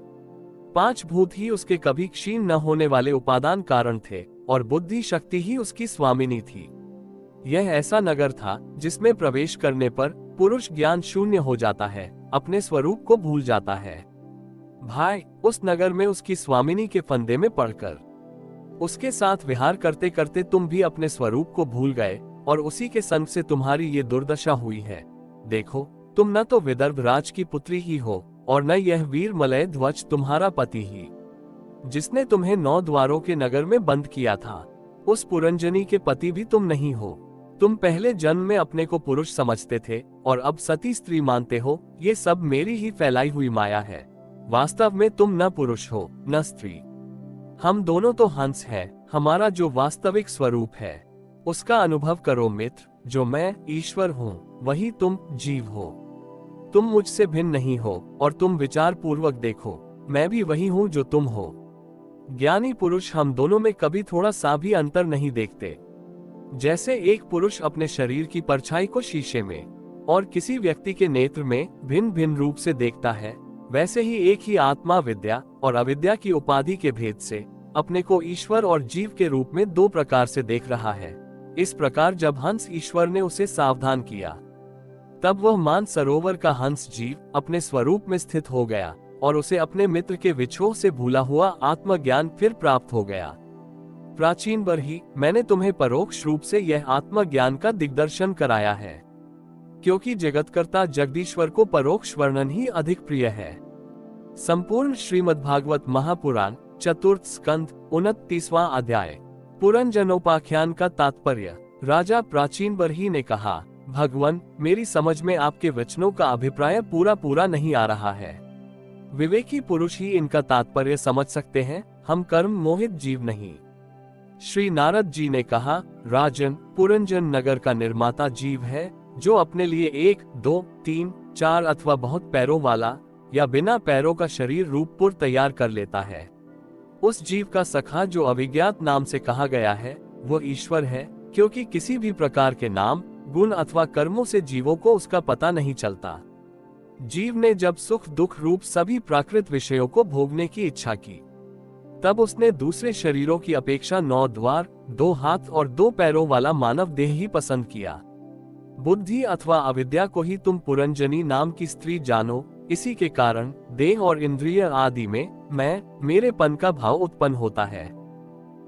B: 5 भूत ही उसके कभी क्षीण न होने वाले उपादान कारण थे और बुद्धि शक्ति ही उसकी स्वामिनी थी। यह ऐसा नगर था जिसमें प्रवेश करने पर पुरुष ज्ञान शून्य हो जाता है, अपने स्वरूप को भूल जाता है। भाई, उस नगर में उसकी स्वामिनी के फंदे में पड़कर उसके साथ विहार करते करते तुम भी अपने स्वरूप को भूल गए और उसी के संग से तुम्हारी ये दुर्दशा हुई है। देखो, तुम न तो विदर्भ राज की पुत्री ही हो और न यह वीर मलय ध्वज तुम्हारा पति ही, जिसने तुम्हें 9 द्वारों के नगर में बंद किया था। उस पुरंजनी के पति भी तुम नहीं हो। तुम पहले जन्म में अपने को पुरुष समझते थे और अब सती स्त्री मानते हो। ये सब मेरी ही फैलाई हुई माया है। वास्तव में तुम न पुरुष हो न स्त्री। हम दोनों तो हंस हैं। हमारा जो वास्तविक स्वरूप है उसका अनुभव करो मित्र। जो मैं ईश्वर हूँ वही तुम जीव हो। तुम मुझसे भिन्न नहीं हो और तुम विचार पूर्वक देखो, मैं भी वही हूँ जो तुम हो। ज्ञानी पुरुष हम दोनों में कभी थोड़ा सा भी अंतर नहीं देखते। जैसे एक पुरुष अपने शरीर की परछाई को शीशे में और किसी व्यक्ति के नेत्र में भिन्न भिन्न रूप से देखता है, वैसे ही एक ही आत्मा विद्या और अविद्या की उपाधि के भेद से अपने को ईश्वर और जीव के रूप में 2 प्रकार से देख रहा है। इस प्रकार जब हंस ईश्वर ने उसे सावधान किया, तब वह मान सरोवर का हंस जीव अपने स्वरूप में स्थित हो गया और उसे अपने मित्र के विछोह से भूला हुआ आत्मज्ञान फिर प्राप्त हो गया। प्राचीन वर ही मैंने तुम्हें परोक्ष रूप से यह आत्मज्ञान का दिग्दर्शन कराया है, क्योंकि जगतकर्ता जगदीश्वर को परोक्ष वर्णन ही अधिक प्रिय है। संपूर्ण श्रीमद्भागवत महापुराण चतुर्थ स्कंद 29वां अध्याय। पुरंजनोपाख्यान का तात्पर्य। राजा प्राचीन बरही ने कहा, भगवान, मेरी समझ में आपके वचनों का अभिप्राय पूरा नहीं आ रहा है। विवेकी पुरुष ही इनका तात्पर्य समझ सकते हैं, हम कर्म मोहित जीव नहीं। श्री नारद जी ने कहा, राजन, पुरंजन नगर का निर्माता जीव है, जो अपने लिए 1, 2, 3, 4 अथवा बहुत पैरों वाला या बिना पैरों का शरीर रूपपुर तैयार कर लेता है। उस जीव का सखा जो अविज्ञात नाम से कहा गया है, वो ईश्वर है, क्योंकि किसी भी प्रकार के नाम, गुण अथवा कर्मों से जीवों को उसका पता नहीं चलता। जीव ने जब सुख दुख रूप सभी प्राकृत विषयों को भोगने की इच्छा की, तब उसने दूसरे शरीरों की अपेक्षा 9 द्वार, 2 हाथ और 2 पैरों वाला मानव देह ही पसंद किया। बुद्धि अथवा अविद्या को ही तुम पुरंजनी नाम की स्त्री जानो, इसी के कारण देह और इंद्रिय आदि में मैं, मेरेपन का भाव उत्पन्न होता है,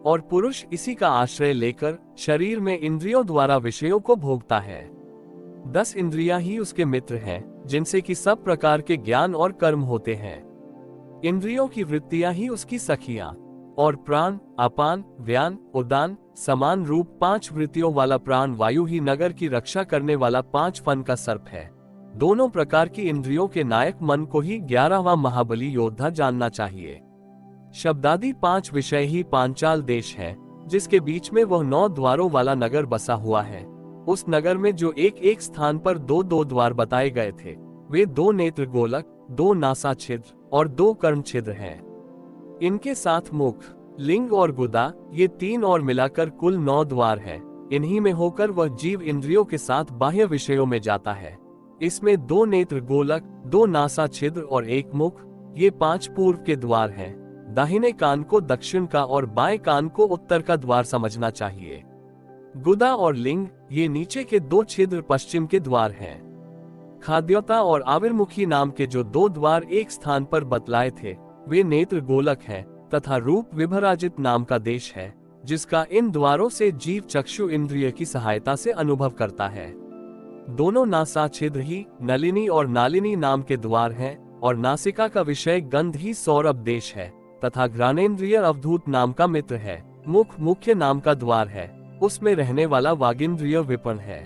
B: और पुरुष इसी का आश्रय लेकर शरीर में इंद्रियों द्वारा विषयों को भोगता है। 10 इंद्रियां ही उसके मित्र हैं, जिनसे कि सब प्रकार के ज्ञान और कर्म होते हैं। इंद्रियों की वृत्तियां ही उसकी सखियां, और प्राण, अपान, व्यान, उदान, समान रूप 5 वृत्तियों वाला प्राण वायु ही नगर की रक्षा करने वाला 5 फन का सर्प है। दोनों प्रकार की इंद्रियों के नायक मन को ही 11वां महाबली योद्धा जानना चाहिए। शब्दादि 5 विषय ही पांचाल देश है, जिसके बीच में वह 9 द्वारों वाला नगर बसा हुआ है। उस नगर में जो एक स्थान पर 2 द्वार बताए गए थे, वे 2 नेत्र गोलक, 2 नासा छिद्र और 2 कर्ण छिद्र हैं। इनके साथ मुख, लिंग और गुदा, ये 3 और मिलाकर कुल 9 द्वार हैं। इन्हीं में होकर वह जीव इंद्रियों के साथ बाह्य विषयों में जाता है। इसमें 2 नेत्र गोलक, 2 नासा छिद्र और 1 मुख, ये 5 पूर्व के द्वार हैं। दाहिने कान को दक्षिण का और बाएं कान को उत्तर का द्वार समझना चाहिए। गुदा और लिंग, ये नीचे के 2 छिद्र पश्चिम के द्वार हैं। खाद्योता और आविर्मुखी नाम के जो 2 द्वार एक स्थान पर बतलाए थे, वे नेत्र गोलक हैं, तथा रूप विभराजित नाम का देश है, जिसका इन द्वारों से जीव चक्षु इंद्रिय की सहायता से अनुभव करता है। दोनों नासा छिद्र ही नलिनी और नालिनी नाम के द्वार हैं, और नासिका का विषय गंध ही सौरभ देश है, तथा घ्राणेन्द्रिय अवधूत नाम का मित्र है। मुख मुख्य नाम का द्वार है, उसमें रहने वाला वागिंद्रिय विपण है,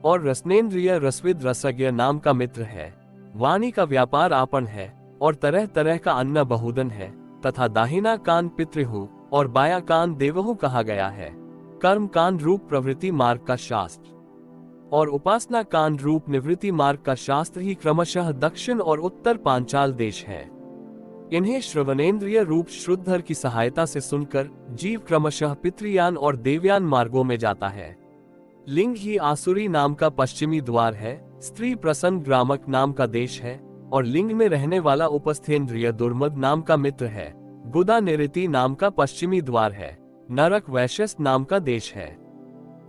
B: और रसनेन्द्रिय रसविद रसज्ञ नाम का मित्र है। वाणी का व्यापार आपन है, और तरह तरह का अन्न बहुदन है, तथा दाहिना कान पितृहु और बाया कान देवहु कहा गया है। कर्म कान रूप प्रवृत्ति मार्ग का शास्त्र और उपासना कान रूप निवृत्ति मार्ग का शास्त्र ही क्रमशः दक्षिण और उत्तर पांचाल देश है। इन्हें श्रवणेन्द्रिय रूप श्रुद्धर की सहायता से सुनकर जीव क्रमशः पितृयान और देवयान मार्गों में जाता है। लिंग ही आसुरी नाम का पश्चिमी द्वार है, स्त्री प्रसन्न ग्रामक नाम का देश है, और लिंग में रहने वाला उपस्थेन्द्रिय दुर्मद नाम का मित्र है। गुदा निरति नाम का पश्चिमी द्वार है, नरक वैश्यस नाम का देश है,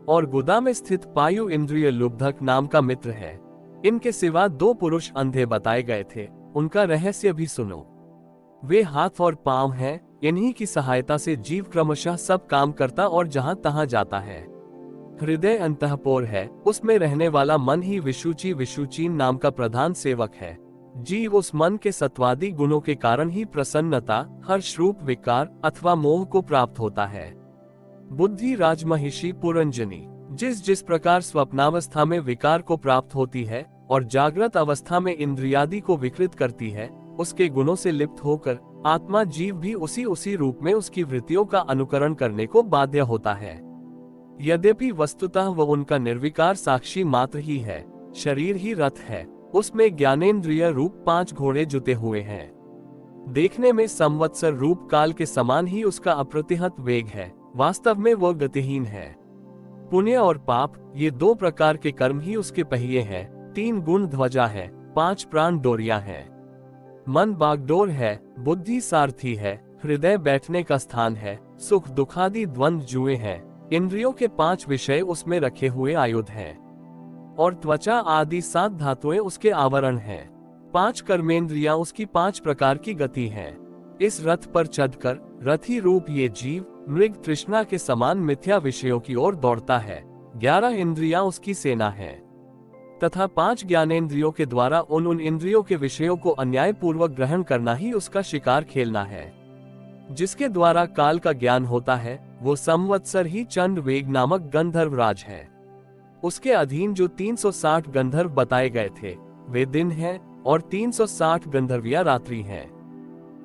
B: और गुदा में स्थित पायु इंद्रिय लुब्धक नाम का मित्र है। इनके सिवा 2 पुरुष अंधे बताए गए थे, उनका रहस्य भी सुनो। वे हाथ और पांव हैं, इन्हीं की सहायता से जीव क्रमशः सब काम करता और जहां तहां जाता है। हृदय अंतःपुर है, उसमें रहने वाला मन ही विशुचि विशुचीन नाम का प्रधान सेवक है। जीव उस मन के सत्वादी गुणों के कारण ही प्रसन्नता, हर्ष रूप विकार अथवा मोह को प्राप्त होता है। बुद्धि राजमहिषी पुरंजनी जिस प्रकार स्वप्नावस्था में विकार को प्राप्त होती है और जागृत अवस्था में इंद्रियादि को विकृत करती है, उसके गुणों से लिप्त होकर आत्मा जीव भी उसी रूप में उसकी वृत्तियों का अनुकरण करने को बाध्य होता है। यद्यपि वस्तुतः वह उनका निर्विकार साक्षी मात्र ही है, शरीर ही रथ है, उसमें ज्ञानेन्द्रिय रूप 5 घोड़े जुते हुए हैं। देखने में संवत्सर रूप काल के समान ही उसका अप्रतिहत वेग है, वास्तव में वह गतिहीन है। पुण्य और पाप, ये 2 प्रकार के कर्म ही उसके पहिए हैं। 3 गुण ध्वजा है, 5 प्राण डोरियां हैं। मन बागडोर है, बुद्धि सारथी है, हृदय बैठने का स्थान है, सुख दुखादि द्वंद्व जुए हैं, इंद्रियों के 5 विषय उसमें रखे हुए आयुध हैं, और त्वचा आदि 7 धातुएं उसके आवरण हैं। 5 कर्मेंद्रियां उसकी 5 प्रकार की गति हैं। इस रथ पर चढ़कर रथी रूप ये जीव मृग तृष्णा के समान मिथ्या विषयों की ओर दौड़ता है। 11 इंद्रियां उसकी सेना है। तथा 5 ज्ञानेंद्रियों के द्वारा उन इंद्रियों के विषयों को अन्यायपूर्वक ग्रहण करना ही उसका शिकार खेलना है। जिसके द्वारा काल का ज्ञान होता है वो संवत्सर ही चंड वेग नामक गंधर्वराज है। उसके अधीन जो 360 गंधर्व बताए गए थे वे दिन हैं और 360 गंधर्वियां रात्रि हैं।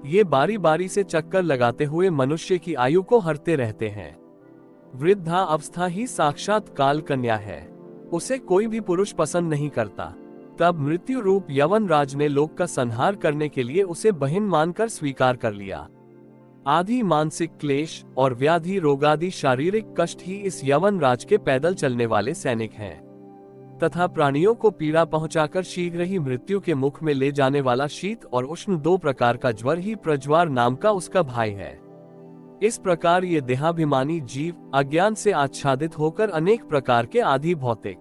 B: ये बारी बारी से चक्कर लगाते हुए मनुष्य की आयु को हरते रहते हैं। वृद्धा अवस्था ही साक्षात काल कन्या है। उसे कोई भी पुरुष पसंद नहीं करता। तब मृत्यु रूप यवन राज ने लोक का संहार करने के लिए उसे बहन मानकर स्वीकार कर लिया। आदि मानसिक क्लेश और व्याधि रोगादि शारीरिक कष्ट ही इस यवन राज के पैदल चलने वाले सैनिक हैं, तथा प्राणियों को पीड़ा पहुंचाकर शीघ्र ही मृत्यु के मुख में ले जाने वाला शीत और उष्ण 2 प्रकार का ज्वर ही प्रज्वार नाम का उसका भाई है। इस प्रकार ये देहाभिमानी जीव अज्ञान से आच्छादित होकर अनेक प्रकार के आदि भौतिक,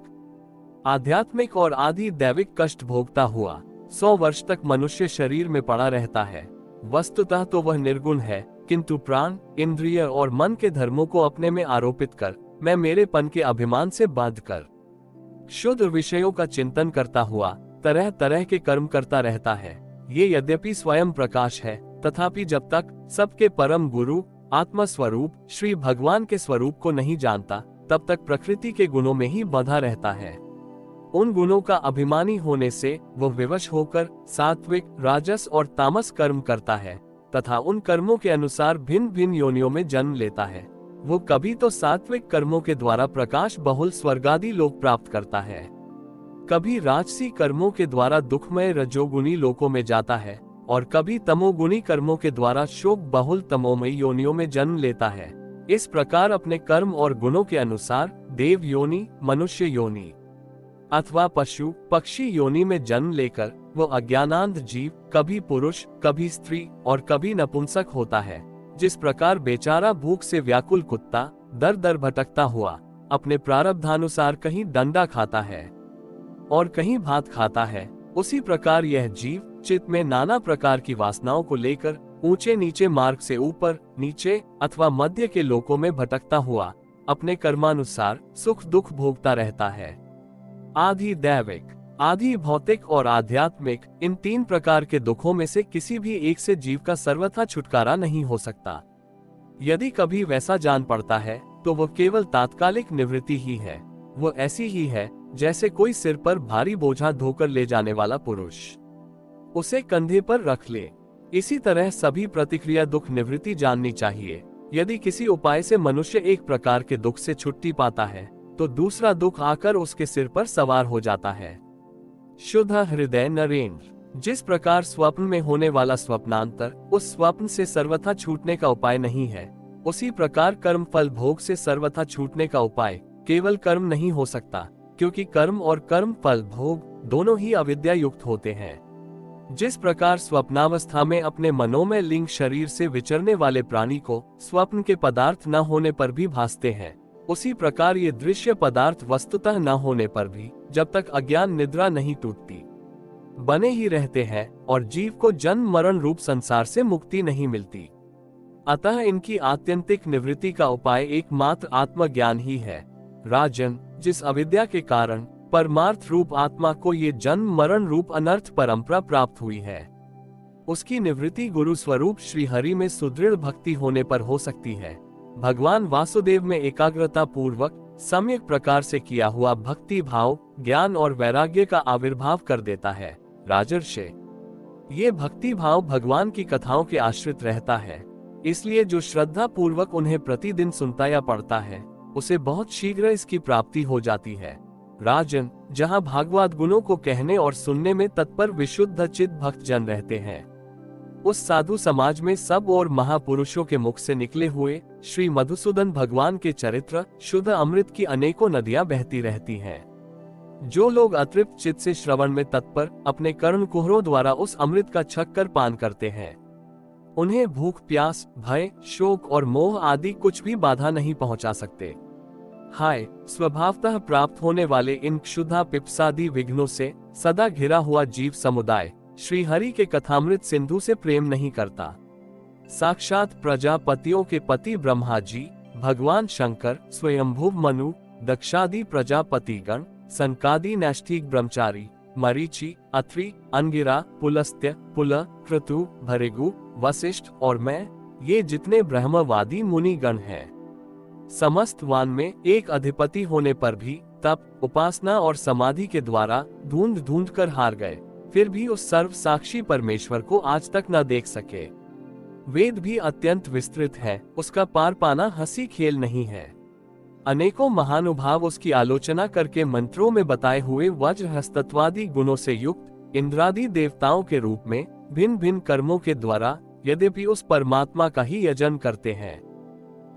B: आध्यात्मिक और आदि दैविक कष्ट भोगता हुआ 100 वर्ष तक मनुष्य शरीर में पड़ा रहता है। वस्तुतः तो वह निर्गुण है, किंतु प्राण, इंद्रिय और मन के धर्मों को अपने में आरोपित कर मैं मेरेपन के अभिमान से बांध कर शुद्ध विषयों का चिंतन करता हुआ तरह तरह के कर्म करता रहता है। ये यद्यपि स्वयं प्रकाश है, तथापि जब तक सबके परम गुरु आत्मा स्वरूप श्री भगवान के स्वरूप को नहीं जानता तब तक प्रकृति के गुणों में ही बंधा रहता है। उन गुणों का अभिमानी होने से वह विवश होकर सात्विक, राजस और तामस कर्म करता है तथा उन कर्मों के अनुसार भिन्न भिन्न योनियों में जन्म लेता है। वो कभी तो सात्विक कर्मों के द्वारा प्रकाश बहुल स्वर्गादि लोक प्राप्त करता है, कभी राजसी कर्मों के द्वारा दुखमय रजोगुणी लोकों में जाता है और कभी तमोगुणी कर्मों के द्वारा शोक बहुल तमोमय योनियों में जन्म लेता है। इस प्रकार अपने कर्म और गुणों के अनुसार देव योनि, मनुष्य योनि अथवा पशु पक्षी योनि में जन्म लेकर वो अज्ञानांध जीव कभी पुरुष, कभी स्त्री और कभी नपुंसक होता है। जिस प्रकार बेचारा भूख से व्याकुल कुत्ता दर दर भटकता हुआ अपने प्रारब्धानुसार कहीं डंडा खाता है और कहीं भात खाता है, उसी प्रकार यह जीव चित्त में नाना प्रकार की वासनाओं को लेकर ऊंचे नीचे मार्ग से ऊपर नीचे अथवा मध्य के लोकों में भटकता हुआ अपने कर्मानुसार सुख दुख भोगता रहता है। आदि दैविक, आदि भौतिक और आध्यात्मिक, इन 3 प्रकार के दुखों में से किसी भी एक से जीव का सर्वथा छुटकारा नहीं हो सकता। यदि कभी वैसा जान पड़ता है तो वह केवल तात्कालिक निवृत्ति ही है। वह ऐसी ही है जैसे कोई सिर पर भारी बोझा ढोकर ले जाने वाला पुरुष उसे कंधे पर रख ले। इसी तरह सभी प्रतिक्रिया दुख निवृत्ति जाननी चाहिए। यदि किसी उपाय से मनुष्य एक प्रकार के दुख से छुट्टी पाता है तो दूसरा दुख आकर उसके सिर पर सवार हो जाता है। शुद्ध हृदय नरेंद्र, जिस प्रकार स्वप्न में होने वाला स्वप्नांतर उस स्वप्न से सर्वथा छूटने का उपाय नहीं है, उसी प्रकार कर्म फल भोग से सर्वथा छूटने का उपाय केवल कर्म नहीं हो सकता, क्योंकि कर्म और कर्म फल भोग दोनों ही अविद्या युक्त होते हैं। जिस प्रकार स्वप्नावस्था में अपने मनोमय लिंग शरीर से विचरने वाले प्राणी को स्वप्न के पदार्थ न होने पर भी भासते हैं, उसी प्रकार ये दृश्य पदार्थ वस्तुतः न होने पर भी जब तक अज्ञान निद्रा नहीं टूटती बने ही रहते हैं और जीव को जन्म मरण रूप संसार से मुक्ति नहीं मिलती। अतः इनकी आत्यंतिक निवृत्ति का उपाय एकमात्र आत्मज्ञान ही है। राजन, जिस अविद्या के कारण परमार्थ रूप आत्मा को ये जन्म मरण रूप अनर्थ परंपरा प्राप्त हुई है, उसकी निवृत्ति गुरु स्वरूप श्री हरि में सुदृढ़ भक्ति होने पर हो सकती है। भगवान वासुदेव में एकाग्रता पूर्वक सम्यक प्रकार से किया हुआ भक्ति भाव ज्ञान और वैराग्य का आविर्भाव कर देता है। राजर्षे, ये भक्ति भाव भगवान की कथाओं के आश्रित रहता है, इसलिए जो श्रद्धा पूर्वक उन्हें प्रतिदिन सुनता या पढ़ता है उसे बहुत शीघ्र इसकी प्राप्ति हो जाती है। राजन, जहाँ भागवत गुणों को कहने और सुनने में तत्पर विशुद्ध चित्त भक्त जन रहते हैं, उस साधु समाज में सब और महापुरुषों के मुख से निकले हुए श्री मधुसूदन भगवान के चरित्र शुद्ध अमृत की अनेकों नदियां बहती रहती हैं। जो लोग अतृप्त चित्त से श्रवण में तत्पर अपने कर्ण कुहरों द्वारा उस अमृत का छक्कर पान करते हैं, उन्हें भूख प्यास भय शोक और मोह आदि कुछ भी बाधा नहीं पहुंचा सकते। हाय, स्वभावतः प्राप्त होने वाले इन क्षुधा पिप्सादि विघ्नों से सदा घिरा हुआ जीव समुदाय श्री हरि के कथामृत सिंधु से प्रेम नहीं करता। साक्षात प्रजापतियों के पति ब्रह्मा जी, भगवान शंकर, स्वयंभुव मनु, दक्षादि प्रजापतिगण सनकादि नैष्ठिक ब्रह्मचारी, मरीचि, अत्रि, अंगिरा, पुलस्त्य, पुल, क्रतु, भृगु, वशिष्ठ और मैं, ये जितने ब्रह्मवादी मुनिगण हैं, समस्त वान में एक अधिपति होने पर भी तप, उपासना और समाधि के द्वारा ढूंढ ढूंढ कर हार गए, फिर भी उस सर्व साक्षी परमेश्वर को आज तक न देख सके। वेद भी अत्यंत विस्तृत है, उसका पार पाना हंसी खेल नहीं है। अनेकों महानुभाव उसकी आलोचना करके मंत्रों में बताए हुए वज्रहस्तत्वादि गुणों से युक्त इंद्रादि देवताओं के रूप में भिन्न भिन्न कर्मों के द्वारा यद्यपि उस परमात्मा का ही यजन करते हैं,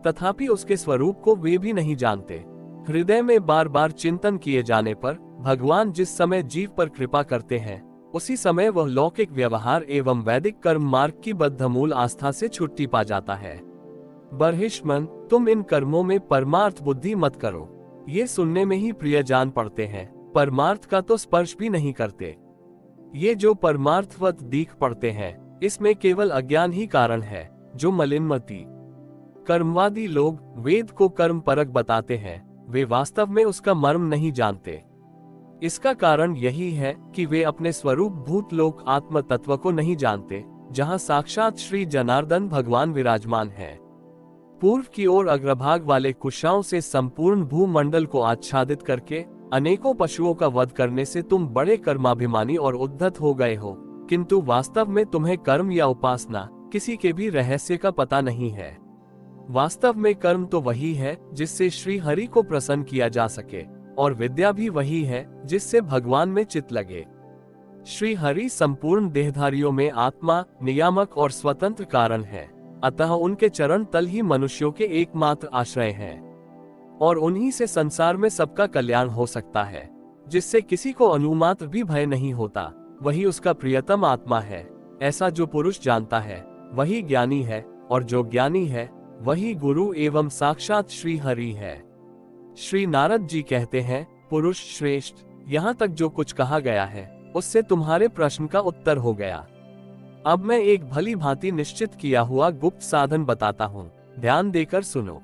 B: तथापि उसके स्वरूप को वे भी नहीं जानते। हृदय में बार बार चिंतन किए जाने पर भगवान जिस समय जीव पर कृपा करते हैं, उसी समय वह लौकिक व्यवहार एवं वैदिक कर्म मार्ग की बद्धमूल आस्था से छुट्टी पा जाता है। बर्हिष्मन, तुम इन कर्मों में परमार्थ बुद्धि मत करो, ये सुनने में ही प्रिय जान पड़ते हैं, परमार्थ का तो स्पर्श भी नहीं करते। ये जो परमार्थवत दीख पड़ते हैं, इसमें केवल अज्ञान ही कारण है, जो मलिनमति कर्मवादी लोग वेद को कर्म परक बताते हैं, वे वास्तव में उसका मर्म नहीं जानते। इसका कारण यही है कि वे अपने स्वरूप भूतलोक आत्म तत्व को नहीं जानते, जहां साक्षात श्री जनार्दन भगवान विराजमान हैं। पूर्व की ओर अग्रभाग वाले कुशाओं से संपूर्ण भूमंडल को आच्छादित करके अनेकों पशुओं का वध करने से तुम बड़े कर्माभिमानी और उद्धत हो गए हो, किंतु वास्तव में तुम्हें कर्म या उपासना किसी के भी रहस्य का पता नहीं है। वास्तव में कर्म तो वही है जिससे श्री हरि को प्रसन्न किया जा सके, और विद्या भी वही है जिससे भगवान में चित्त लगे। श्री हरि संपूर्ण देहधारियों में आत्मा, नियामक और स्वतंत्र कारण है, अतः उनके चरण तल ही मनुष्यों के एकमात्र आश्रय हैं, और उन्हीं से संसार में सबका कल्याण हो सकता है। जिससे किसी को अनुमात्र भी भय नहीं होता, वही उसका प्रियतम आत्मा है। ऐसा जो पुरुष जानता है वही ज्ञानी है, और जो ज्ञानी है वही गुरु एवं साक्षात श्री हरि है। श्री नारद जी कहते हैं, पुरुष श्रेष्ठ, यहाँ तक जो कुछ कहा गया है उससे तुम्हारे प्रश्न का उत्तर हो गया। अब मैं एक भली भांति निश्चित किया हुआ गुप्त साधन बताता हूँ, ध्यान देकर सुनो।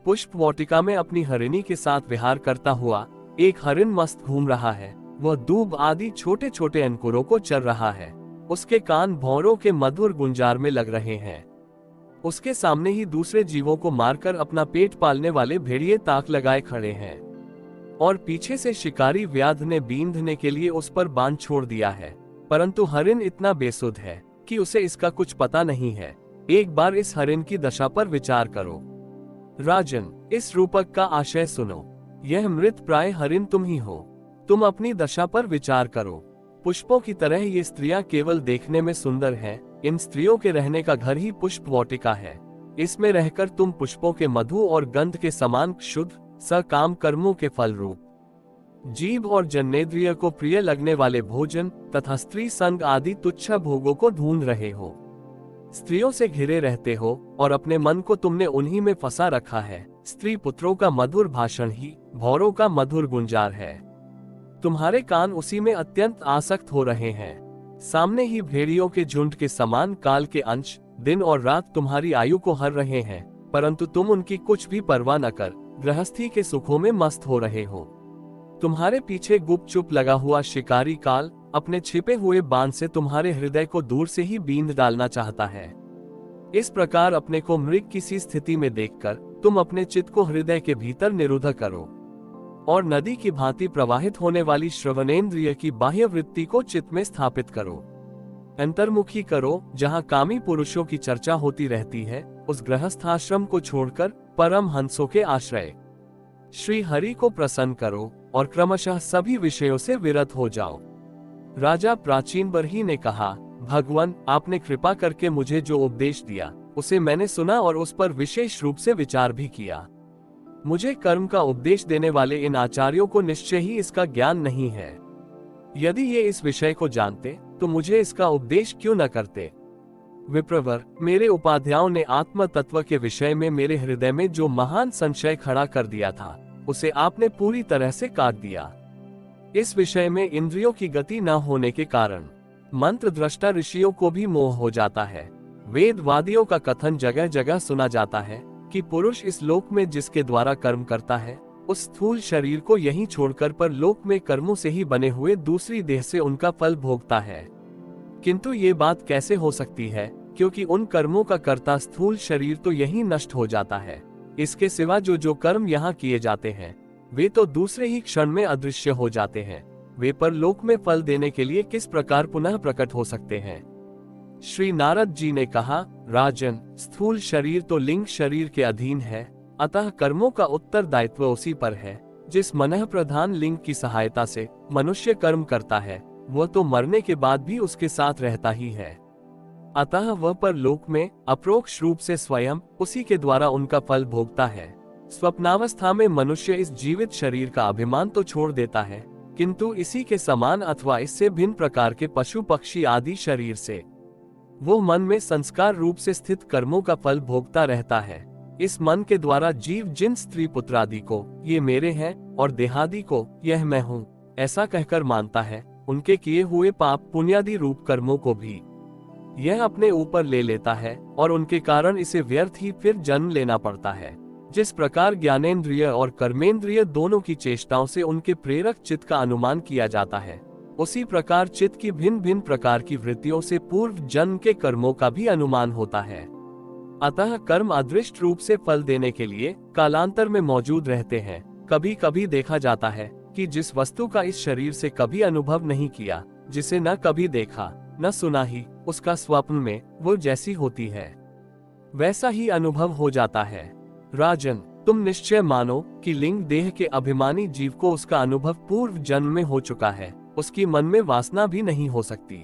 B: पुष्प वाटिका में अपनी हरिणी के साथ विहार करता हुआ एक हरिण मस्त घूम रहा है। वह दूब आदि छोटे छोटे अंकुरों को चर रहा है। उसके कान भौरों के मधुर गुंजार में लग रहे हैं। उसके सामने ही दूसरे जीवों को मारकर अपना पेट पालने वाले भेड़िए ताक लगाए खड़े हैं, और पीछे से शिकारी व्याध ने बींधने के लिए उस पर बांध छोड़ दिया है। परंतु हरिण इतना बेसुध है कि उसे इसका कुछ पता नहीं है। एक बार इस हरिण की दशा पर विचार करो। राजन, इस रूपक का आशय सुनो। यह मृत प्राय हरिण तुम ही हो। तुम अपनी दशा पर विचार करो। पुष्पों की तरह ये स्त्रियां केवल देखने में सुंदर हैं। इन स्त्रियों के रहने का घर ही पुष्प वाटिका है। इसमें रहकर तुम पुष्पों के मधु और गंध के समान शुद्ध सकाम कर्मों के फल रूप जीव और जन्नेन्द्रिय को प्रिय लगने वाले भोजन तथा स्त्री संग आदि तुच्छ भोगों को ढूंढ रहे हो। स्त्रियों से घिरे रहते हो और अपने मन को तुमने उन्हीं में फंसा रखा है। स्त्री पुत्रों का मधुर भाषण ही भौरों का मधुर गुंजार है। तुम्हारे कान उसी में अत्यंत आसक्त हो रहे हैं। सामने ही भेड़ियों के झुंड के समान काल के अंश दिन और रात तुम्हारी आयु को हर रहे हैं, परंतु तुम उनकी कुछ भी परवाह न कर गृहस्थी के सुखों में मस्त हो रहे हो। तुम्हारे पीछे गुपचुप लगा हुआ शिकारी काल अपने छिपे हुए बाण से तुम्हारे हृदय को दूर से ही बींध डालना चाहता है। इस प्रकार अपने को मृग की सी स्थिति में देखकर तुम अपने चित्त को हृदय के भीतर निरुद्ध करो और नदी की भांति प्रवाहित होने वाली श्रवणेन्द्रिय की बाह्य वृत्ति को चित्त में स्थापित करो। अंतर्मुखी करो, जहाँ कामी पुरुषों की चर्चा होती रहती है, उस गृहस्थाश्रम को छोड़कर परम हंसों के आश्रय श्री हरि को प्रसन्न करो और क्रमशः सभी विषयों से विरत हो जाओ। राजा प्राचीन बरही ने कहा, भगवान, आपने कृपा करके मुझे जो उपदेश दिया उसे मैंने सुना और उस पर विशेष रूप से विचार भी किया। मुझे कर्म का उपदेश देने वाले इन आचार्यों को निश्चय ही इसका ज्ञान नहीं है। यदि ये इस विषय को जानते तो मुझे इसका उपदेश क्यों न करते। विप्रवर, मेरे उपाध्यायों ने आत्म तत्व के विषय में मेरे हृदय में जो महान संशय खड़ा कर दिया था उसे आपने पूरी तरह से काट दिया। इस विषय में इंद्रियों की गति न होने के कारण मंत्र दृष्टा ऋषियों को भी मोह हो जाता है। वेदवादियों का कथन जगह जगह सुना जाता है कि पुरुष इस लोक में जिसके द्वारा कर्म करता है उस स्थूल शरीर को यहीं छोड़कर पर लोक में कर्मों से ही बने हुए दूसरी देह से उनका फल भोगता है। किंतु ये बात कैसे हो सकती है, क्योंकि उन कर्मों का कर्ता स्थूल शरीर तो यहीं नष्ट हो जाता है। इसके सिवा जो कर्म यहाँ किए जाते हैं वे तो दूसरे ही क्षण में अदृश्य हो जाते हैं। वे परलोक में फल देने के लिए किस प्रकार पुनः प्रकट हो सकते हैं। श्री नारद जी ने कहा, राजन, स्थूल शरीर तो लिंग शरीर के अधीन है, अतः कर्मों का उत्तरदायित्व उसी पर है। जिस मनः प्रधान लिंग की सहायता से मनुष्य कर्म करता है वह तो मरने के बाद भी उसके साथ रहता ही है। अतः वह परलोक में अप्रोक्ष रूप से स्वयं उसी के द्वारा उनका फल भोगता है। स्वप्नावस्था में मनुष्य इस जीवित शरीर का अभिमान तो छोड़ देता है, किंतु इसी के समान अथवा इससे भिन्न प्रकार के पशु पक्षी आदि शरीर से वो मन में संस्कार रूप से स्थित कर्मों का फल भोगता रहता है। इस मन के द्वारा जीव जिन स्त्री पुत्र आदि को ये मेरे हैं और देहादि को यह मैं हूँ ऐसा कहकर मानता है, उनके किए हुए पाप पुण्यादि रूप कर्मों को भी यह अपने ऊपर ले लेता है और उनके कारण इसे व्यर्थ ही फिर जन्म लेना पड़ता है। जिस प्रकार ज्ञानेंद्रिय और कर्मेंद्रिय दोनों की चेष्टाओं से उनके प्रेरक चित्त का अनुमान किया जाता है, उसी प्रकार चित्त की भिन्न भिन्न प्रकार की वृत्तियों से पूर्व जन्म के कर्मों का भी अनुमान होता है। अतः कर्म अदृष्ट रूप से फल देने के लिए कालांतर में मौजूद रहते हैं। कभी कभी देखा जाता है कि जिस वस्तु का इस शरीर से कभी अनुभव नहीं किया, जिसे न कभी देखा न सुना ही, उसका स्वप्न में वो जैसी होती है वैसा ही अनुभव हो जाता है। राजन, तुम निश्चय मानो कि लिंग देह के अभिमानी जीव को उसका अनुभव पूर्व जन्म में हो चुका है, उसकी मन में वासना भी नहीं हो सकती।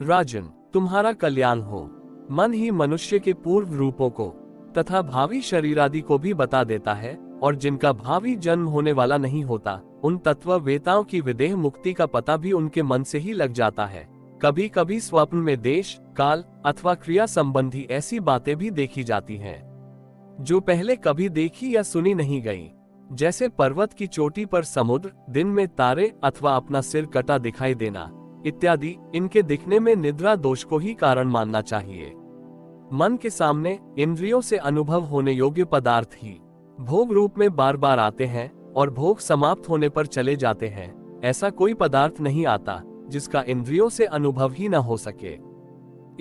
B: राजन, तुम्हारा कल्याण हो। मन ही मनुष्य के पूर्व रूपों को तथा भावी शरीर आदि को भी बता देता है, और जिनका भावी जन्म होने वाला नहीं होता उन तत्ववेताओं की विदेह मुक्ति का पता भी उनके मन से ही लग जाता है। कभी कभी स्वप्न में देश, काल अथवा क्रिया संबंधी ऐसी बातें भी देखी जाती हैं जो पहले कभी देखी या सुनी नहीं गई, जैसे पर्वत की चोटी पर समुद्र, दिन में तारे अथवा अपना सिर कटा दिखाई देना इत्यादि। इनके दिखने में निद्रा दोष को ही कारण मानना चाहिए। मन के सामने इंद्रियों से अनुभव होने योग्य पदार्थ ही भोग रूप में बार बार आते हैं और भोग समाप्त होने पर चले जाते हैं। ऐसा कोई पदार्थ नहीं आता जिसका इंद्रियों से अनुभव ही न हो सके।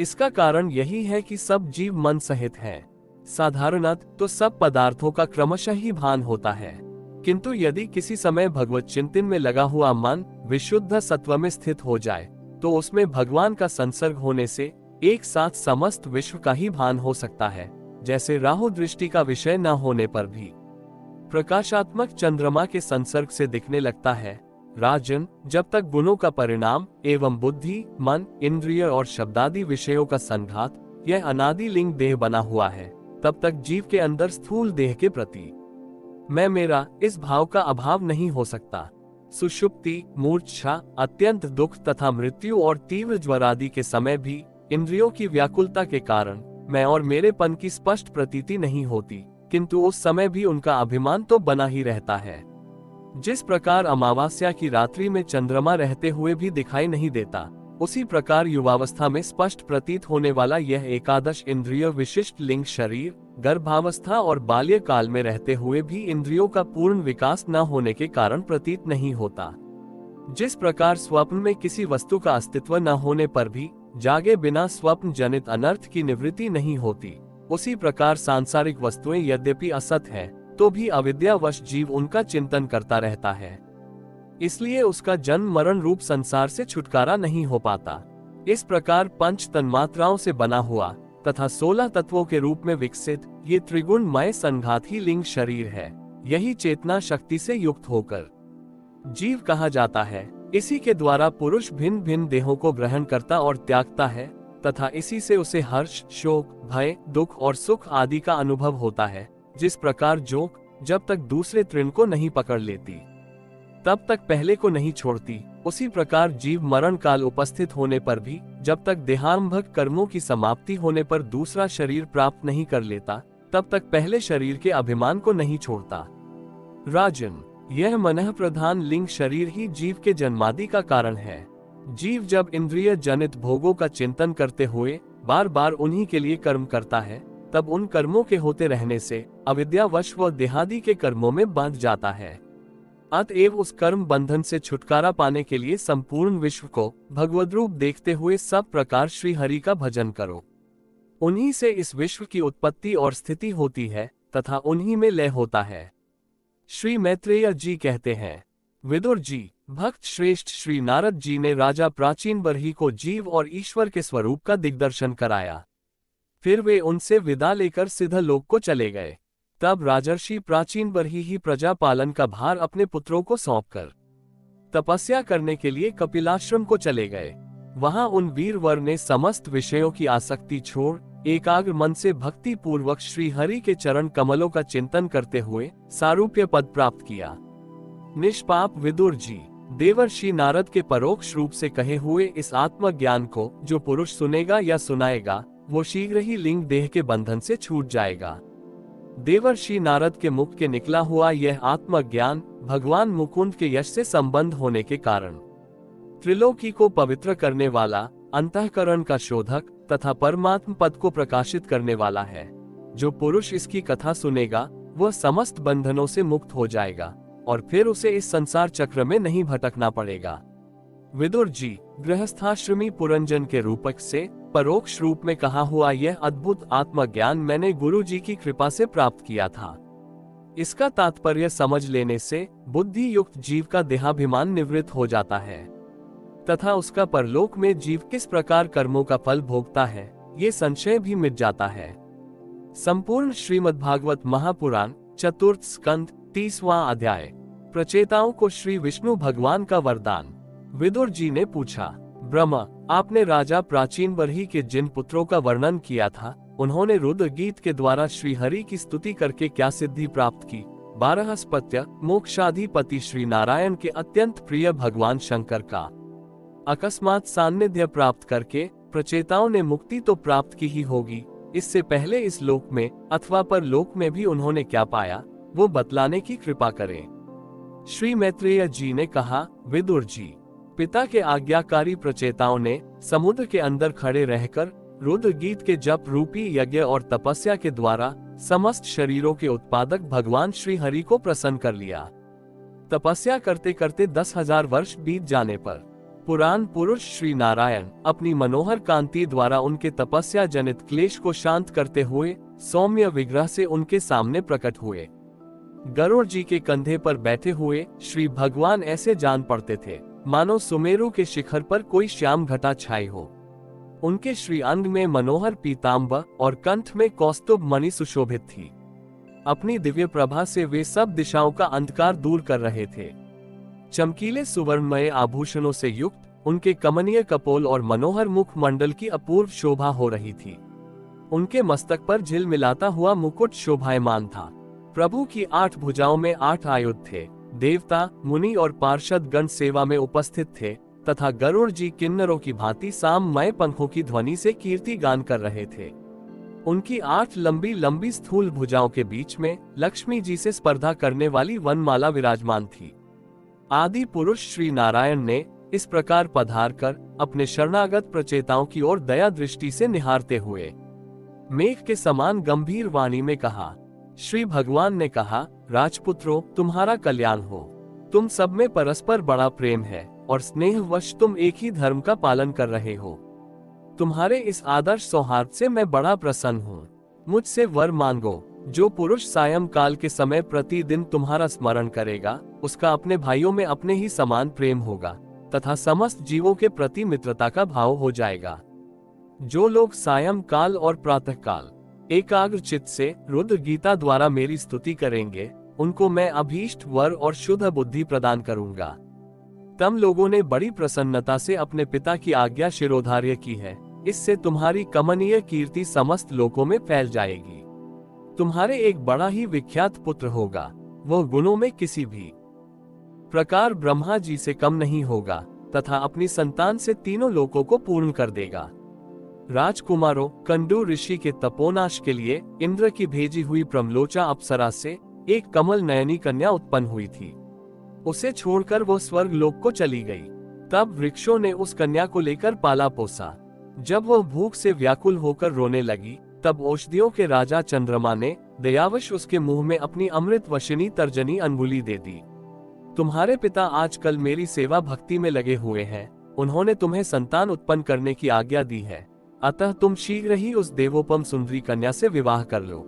B: इसका कारण यही है कि सब जीव मन सहित हैं। साधारणतः तो सब पदार्थों का क्रमशः ही भान होता है, किंतु यदि किसी समय भगवत चिंतन में लगा हुआ मन विशुद्ध सत्व में स्थित हो जाए तो उसमें भगवान का संसर्ग होने से एक साथ समस्त विश्व का ही भान हो सकता है, जैसे राहु दृष्टि का विषय न होने पर भी प्रकाशात्मक चंद्रमा के संसर्ग से दिखने लगता है। राजन, जब तक गुणों का परिणाम एवं बुद्धि, मन, इंद्रिय और शब्दादि विषयों का संघात यह अनादि लिंग देह बना हुआ है, तब तक जीव के अंदर स्थूल देह के प्रति मैं मेरा इस भाव का अभाव नहीं हो सकता। सुषुप्ति, मूर्छा, अत्यंत दुख तथा मृत्यु और तीव्र ज्वर आदि के समय भी इंद्रियों की व्याकुलता के कारण मैं और मेरेपन की स्पष्ट प्रतीति नहीं होती, किंतु उस समय भी उनका अभिमान तो बना ही रहता है। जिस प्रकार अमावस्या की रात्रि में चंद्रमा रहते हुए भी दिखाई नहीं देता, उसी प्रकार युवावस्था में स्पष्ट प्रतीत होने वाला यह एकादश इंद्रिय विशिष्ट लिंग शरीर गर्भावस्था और बाल्यकाल में रहते हुए भी इंद्रियों का पूर्ण विकास न होने के कारण प्रतीत नहीं होता। जिस प्रकार स्वप्न में किसी वस्तु का अस्तित्व न होने पर भी जागे बिना स्वप्न जनित अनर्थ की निवृत्ति नहीं होती, उसी प्रकार सांसारिक वस्तुएं यद्यपि असत है तो भी अविद्यावश जीव उनका चिंतन करता रहता है। इसलिए उसका जन्म मरण रूप संसार से छुटकारा नहीं हो पाता। इस प्रकार पंच तन्मात्राओं से बना हुआ तथा 16 तत्वों के रूप में विकसित ये त्रिगुणमय संघात ही लिंग शरीर है। यही चेतना शक्ति से युक्त होकर जीव कहा जाता है। इसी के द्वारा पुरुष भिन्न भिन्न देहों को ग्रहण करता और त्यागता है तथा इसी से उसे हर्ष, शोक, भय, दुख और सुख आदि का अनुभव होता है। जिस प्रकार जोक जब तक दूसरे तृण को नहीं पकड़ लेती तब तक पहले को नहीं छोड़ती, उसी प्रकार जीव मरण काल उपस्थित होने पर भी जब तक देहारंभक कर्मों की समाप्ति होने पर दूसरा शरीर प्राप्त नहीं कर लेता तब तक पहले शरीर के अभिमान को नहीं छोड़ता। राजन, यह मनः प्रधान लिंग शरीर ही जीव के जन्मादि का कारण है। जीव जब इंद्रिय जनित भोगों का चिंतन करते हुए बार बार उन्हीं के लिए कर्म करता है तब उन कर्मों के होते रहने से अविद्यावश वह देहादि के कर्मों में बांध जाता है। अतएव उस कर्म बंधन से छुटकारा पाने के लिए संपूर्ण विश्व को भगवद रूप देखते हुए सब प्रकार श्री हरि का भजन करो। उन्हीं से इस विश्व की उत्पत्ति और स्थिति होती है तथा उन्हीं में लय होता है। श्री मैत्रेय जी कहते हैं, विदुर जी, भक्त श्रेष्ठ श्री नारद जी ने राजा प्राचीन बरही को जीव और ईश्वर के स्वरूप का दिग्दर्शन कराया। फिर वे उनसे विदा लेकर सिद्धलोक को चले गए। तब राजर्षि प्राचीन बरही ही प्रजा पालन का भार अपने पुत्रों को सौंपकर तपस्या करने के लिए कपिलाश्रम को चले गए। वहां उन वीर वर ने समस्त विषयों की आसक्ति छोड़ एकाग्र मन से भक्ति पूर्वक श्री हरि के चरण कमलों का चिंतन करते हुए सारूप्य पद प्राप्त किया। निष्पाप विदुर जी, देवर्षि नारद के परोक्ष रूप से कहे हुए इस आत्मज्ञान को जो पुरुष सुनेगा या सुनाएगा वो शीघ्र ही लिंग देह के बंधन से छूट जाएगा। देवर्षि नारद के मुख के निकला हुआ यह आत्मज्ञान भगवान मुकुंद के यश से संबंध होने के कारण त्रिलोकी को पवित्र करने वाला, अंतःकरण का शोधक तथा परमात्म पद को प्रकाशित करने वाला है। जो पुरुष इसकी कथा सुनेगा वह समस्त बंधनों से मुक्त हो जाएगा और फिर उसे इस संसार चक्र में नहीं भटकना पड़ेगा। विदुर जी, गृहस्थाश्रमी पुरंजन के रूपक से परोक्ष रूप में कहा हुआ यह अद्भुत आत्मज्ञान मैंने गुरु जी की कृपा से प्राप्त किया था। इसका तात्पर्य समझ लेने से बुद्धि युक्त जीव का देहाभिमान निवृत्त हो जाता है तथा उसका परलोक में जीव किस प्रकार कर्मों का फल भोगता है ये संशय भी मिट जाता है। संपूर्ण श्रीमद्भागवत महापुराण चतुर्थ स्कंद 30वां अध्याय। प्रचेताओं को श्री विष्णु भगवान का वरदान। विदुर जी ने पूछा, ब्रह्मा, आपने राजा प्राचीन बरही के जिन पुत्रों का वर्णन किया था उन्होंने रुद्र गीत के द्वारा श्री हरि की स्तुति करके क्या सिद्धि प्राप्त की? 12 स्पत्य मोक्षाधिपति श्री नारायण के अत्यंत प्रिय भगवान शंकर का अकस्मात सान्निध्य प्राप्त करके प्रचेताओं ने मुक्ति तो प्राप्त की ही होगी, इससे पहले इस लोक में अथवा परलोक में भी उन्होंने क्या पाया वो बतलाने की कृपा करें। श्री मैत्रेय जी ने कहा, विदुर जी, पिता के आज्ञाकारी प्रचेताओं ने समुद्र के अंदर खड़े रहकर रुद्र गीत के जप रूपी यज्ञ और तपस्या के द्वारा समस्त शरीरों के उत्पादक भगवान श्री हरि को प्रसन्न कर लिया। तपस्या करते करते 10,000 वर्ष बीत जाने पर पुराण पुरुष श्री नारायण अपनी मनोहर कांति द्वारा उनके तपस्या जनित क्लेश को शांत करते हुए सौम्य विग्रह से उनके सामने प्रकट हुए। गरुड़ जी के कंधे पर बैठे हुए श्री भगवान ऐसे जान पड़ते थे मानो सुमेरु के शिखर पर कोई श्याम घटा छाई हो। उनके श्री अंग में मनोहर पीताम्बर और कंठ में कौस्तुभ मणि सुशोभित थी। अपनी दिव्य प्रभा से वे सब दिशाओं का अंधकार दूर कर रहे थे। चमकीले सुवर्णमय आभूषणों से युक्त उनके कमनीय कपोल और मनोहर मुख मंडल की अपूर्व शोभा हो रही थी। उनके मस्तक पर झिलमिलाता हुआ मुकुट शोभायमान था। प्रभु की 8 भुजाओं में 8 आयुध थे। देवता, मुनि और पार्षद गण सेवा में उपस्थित थे तथा गरुड़ जी किन्नरों की भांति साममय पंखों की ध्वनि से कीर्ति गान कर रहे थे। उनकी 8 लंबी लंबी स्थूल भुजाओं के बीच में लक्ष्मी जी से स्पर्धा करने वाली वनमाला विराजमान थी। आदि पुरुष श्री नारायण ने इस प्रकार पधार कर अपने शरणागत प्रचेताओं की ओर दया दृष्टि से निहारते हुए मेघ के समान गंभीर वाणी में कहा। श्री भगवान ने कहा, राजपुत्रों, तुम्हारा कल्याण हो। तुम सब में परस्पर बड़ा प्रेम है और स्नेहवश तुम एक ही धर्म का पालन कर रहे हो। तुम्हारे इस आदर्श सौहार्द से मैं बड़ा प्रसन्न हूँ। मुझसे वर मांगो। जो पुरुष सायं काल के समय प्रतिदिन तुम्हारा स्मरण करेगा उसका अपने भाइयों में अपने ही समान प्रेम होगा तथा समस्त जीवों के प्रति मित्रता का भाव हो जाएगा। जो लोग सायं काल और प्रातः काल एकाग्र चित्त से रुद्र गीता द्वारा मेरी स्तुति करेंगे उनको मैं अभीष्ट वर और शुद्ध बुद्धि प्रदान करूंगा। तम लोगों ने बड़ी प्रसन्नता से अपने पिता की आज्ञा शिरोधार्य की है। इससे तुम्हारी कमनीय कीर्ति समस्त लोकों में फैल जाएगी। तुम्हारे एक बड़ा ही विख्यात पुत्र होगा। वह गुणों में किसी भी प्रकार ब्रह्मा जी से कम नहीं होगा तथा अपनी संतान से तीनों लोकों को पूर्ण कर देगा। राजकुमारों, कंडू ऋषि के तपोनाश के लिए इंद्र की भेजी हुई प्रमलोचा अप्सरा से एक कमल नयनी कन्या उत्पन्न हुई थी। उसे छोड़कर वो स्वर्ग लोक को चली गई। तब वृक्षों ने उस कन्या को लेकर पाला पोसा। जब वह भूख से व्याकुल होकर रोने लगी तब औषधियों के राजा चंद्रमा ने दयावश उसके मुंह में अपनी अमृत वशिनी तर्जनी अंगुली दे दी। तुम्हारे पिता आजकल मेरी सेवा भक्ति में लगे हुए हैं। उन्होंने तुम्हें संतान उत्पन्न करने की आज्ञा दी है, अतः तुम शीघ्र ही उस देवोपम सुंदरी कन्या से विवाह कर लो।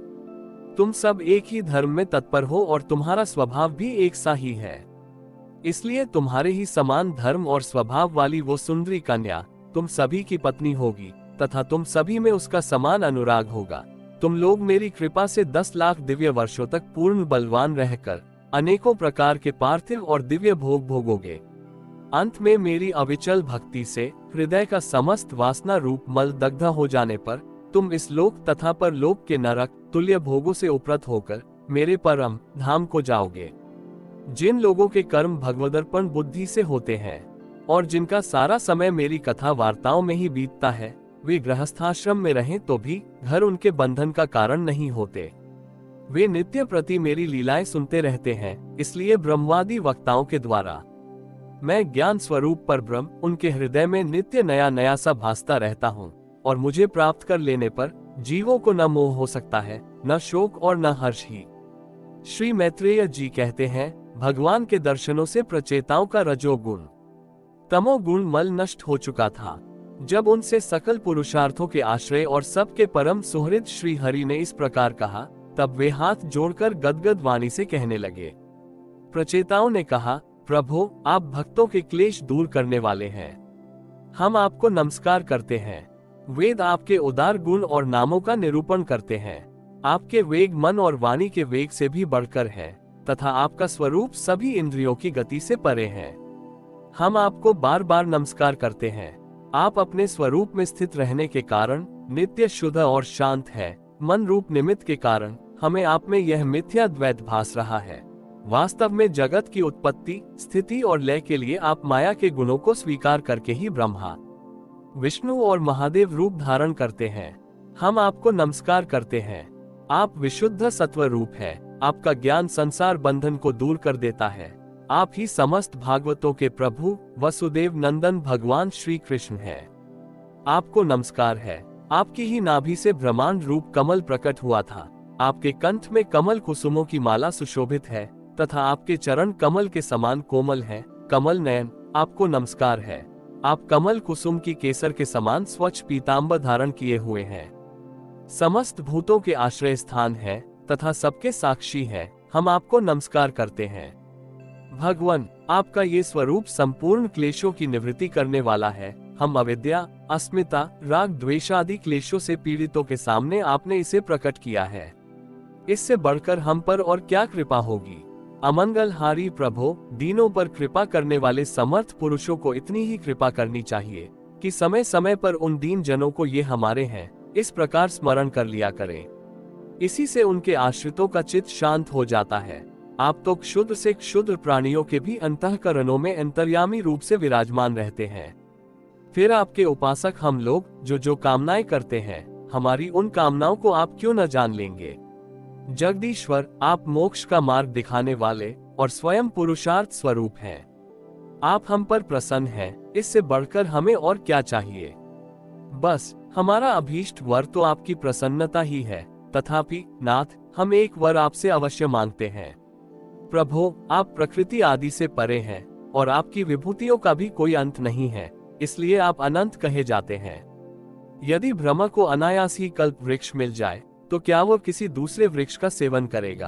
B: तुम सब एक ही धर्म में तत्पर हो और तुम्हारा स्वभाव भी एक सा ही है, इसलिए तुम्हारे ही समान धर्म और स्वभाव वाली वो सुंदरी कन्या तुम सभी की पत्नी होगी तथा तुम सभी में उसका समान अनुराग होगा। तुम लोग मेरी कृपा से 10 लाख दिव्य वर्षों तक पूर्ण बलवान रहकर अनेकों प्रकार के पार्थिव और दिव्य भोग भोगोगे। अंत में मेरी अविचल भक्ति से हृदय का समस्त वासना रूप मल दग्ध हो जाने पर तुम इस लोक तथा परलोक के नरक तुल्य भोगों से उपरत होकर मेरे परम धाम को जाओगे। जिन लोगों के कर्म भगवदर्पण बुद्धि से होते हैं और जिनका सारा समय मेरी कथा वार्ताओं में ही बीतता है, वे गृहस्थाश्रम में रहें तो भी घर उनके बंधन का कारण नहीं होते। वे नित्य प्रति मेरी लीलाएं सुनते रहते हैं, इसलिए ब्रह्मवादी वक्ताओं के द्वारा मैं ज्ञान स्वरूप पर ब्रह्म उनके हृदय में नित्य नया नया सा भासता रहता हूँ और मुझे प्राप्त कर लेने पर जीवों को न मोह हो सकता है, न शोक और न हर्ष ही। श्री मैत्रेय जी कहते हैं, भगवान के दर्शनों से प्रचेताओं का रजोगुण तमोगुण मल नष्ट हो चुका था। जब उनसे सकल पुरुषार्थों के आश्रय और सबके परम सुहृद श्री हरि ने इस प्रकार कहा, तब वे हाथ जोड़कर गदगद वाणी से कहने लगे। प्रचेताओं ने कहा, प्रभु आप भक्तों के क्लेश दूर करने वाले हैं, हम आपको नमस्कार करते हैं। वेद आपके उदार गुण और नामों का निरूपण करते हैं। आपके वेग मन और वाणी के वेग से भी बढ़कर है तथा आपका स्वरूप सभी इंद्रियों की गति से परे है। हम आपको बार बार नमस्कार करते हैं। आप अपने स्वरूप में स्थित रहने के कारण नित्य शुद्ध और शांत है। मन रूप निमित्त के कारण हमें आप में यह मिथ्या द्वैत भास रहा है। वास्तव में जगत की उत्पत्ति स्थिति और लय के लिए आप माया के गुणों को स्वीकार करके ही ब्रह्मा विष्णु और महादेव रूप धारण करते हैं। हम आपको नमस्कार करते हैं। आप विशुद्ध सत्व रूप है। आपका ज्ञान संसार बंधन को दूर कर देता है। आप ही समस्त भागवतों के प्रभु वसुदेव नंदन भगवान श्री कृष्ण हैं। आपको नमस्कार है। आपकी ही नाभि से ब्रह्मांड रूप कमल प्रकट हुआ था। आपके कंठ में कमल कुसुमों की माला सुशोभित है तथा आपके चरण कमल के समान कोमल हैं। कमल नयन आपको नमस्कार है। आप कमल कुसुम की केसर के समान स्वच्छ पीतांबर धारण किए हुए हैं। समस्त भूतों के आश्रय स्थान है तथा सबके साक्षी है। हम आपको नमस्कार करते हैं। भगवान आपका ये स्वरूप संपूर्ण क्लेशों की निवृत्ति करने वाला है। हम अविद्या अस्मिता राग द्वेष आदि क्लेशों से पीड़ितों के सामने आपने इसे प्रकट किया है। इससे बढ़कर हम पर और क्या कृपा होगी। अमंगलहारी प्रभो दीनों पर कृपा करने वाले समर्थ पुरुषों को इतनी ही कृपा करनी चाहिए कि समय समय पर उन दीन जनों को ये हमारे हैं इस प्रकार स्मरण कर लिया करें। इसी से उनके आश्रितों का चित्त शांत हो जाता है। आप तो क्षुद्र से क्षुद्र प्राणियों के भी अंतःकरणों में अंतर्यामी रूप से विराजमान रहते हैं। फिर आपके उपासक हम लोग जो कामनाएं करते हैं, हमारी उन कामनाओं को आप क्यों न जान लेंगे। जगदीश्वर आप मोक्ष का मार्ग दिखाने वाले और स्वयं पुरुषार्थ स्वरूप हैं। आप हम पर प्रसन्न हैं, इससे बढ़कर हमें और क्या चाहिए। बस हमारा अभीष्ट वर तो आपकी प्रसन्नता ही है। तथापि नाथ हम एक वर आपसे अवश्य मांगते हैं। प्रभो आप प्रकृति आदि से परे हैं और आपकी विभूतियों का भी कोई अंत नहीं है, इसलिए आप अनंत कहे जाते हैं। यदि ब्रह्म को अनायास ही कल्प वृक्ष मिल जाए तो क्या वो किसी दूसरे वृक्ष का सेवन करेगा।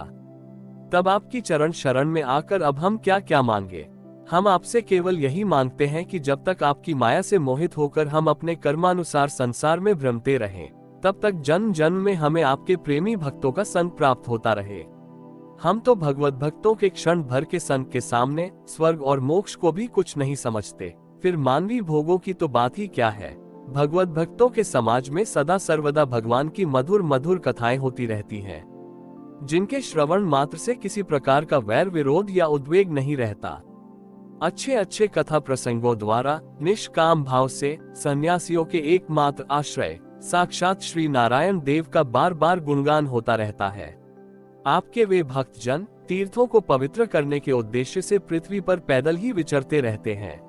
B: तब आपकी चरण शरण में आकर अब हम क्या क्या मांगे। हम आपसे केवल यही मांगते हैं कि जब तक आपकी माया से मोहित होकर हम अपने कर्मानुसार संसार में भ्रमते रहें, तब तक जन्म जन्म में हमें आपके प्रेमी भक्तों का संग प्राप्त होता रहे। हम तो भगवत भक्तों के क्षण भर के संग के सामने स्वर्ग और मोक्ष को भी कुछ नहीं समझते, फिर मानवीय भोगों की तो बात ही क्या है। भगवत भक्तों के समाज में सदा सर्वदा भगवान की मधुर मधुर कथाएं होती रहती हैं, जिनके श्रवण मात्र से किसी प्रकार का वैर विरोध या उद्वेग नहीं रहता। अच्छे अच्छे कथा प्रसंगों द्वारा निष्काम भाव से सन्यासियों के एकमात्र आश्रय साक्षात श्री नारायण देव का बार बार गुणगान होता रहता है। आपके वे भक्तजन तीर्थों को पवित्र करने के उद्देश्य से पृथ्वी पर पैदल ही विचरते रहते हैं।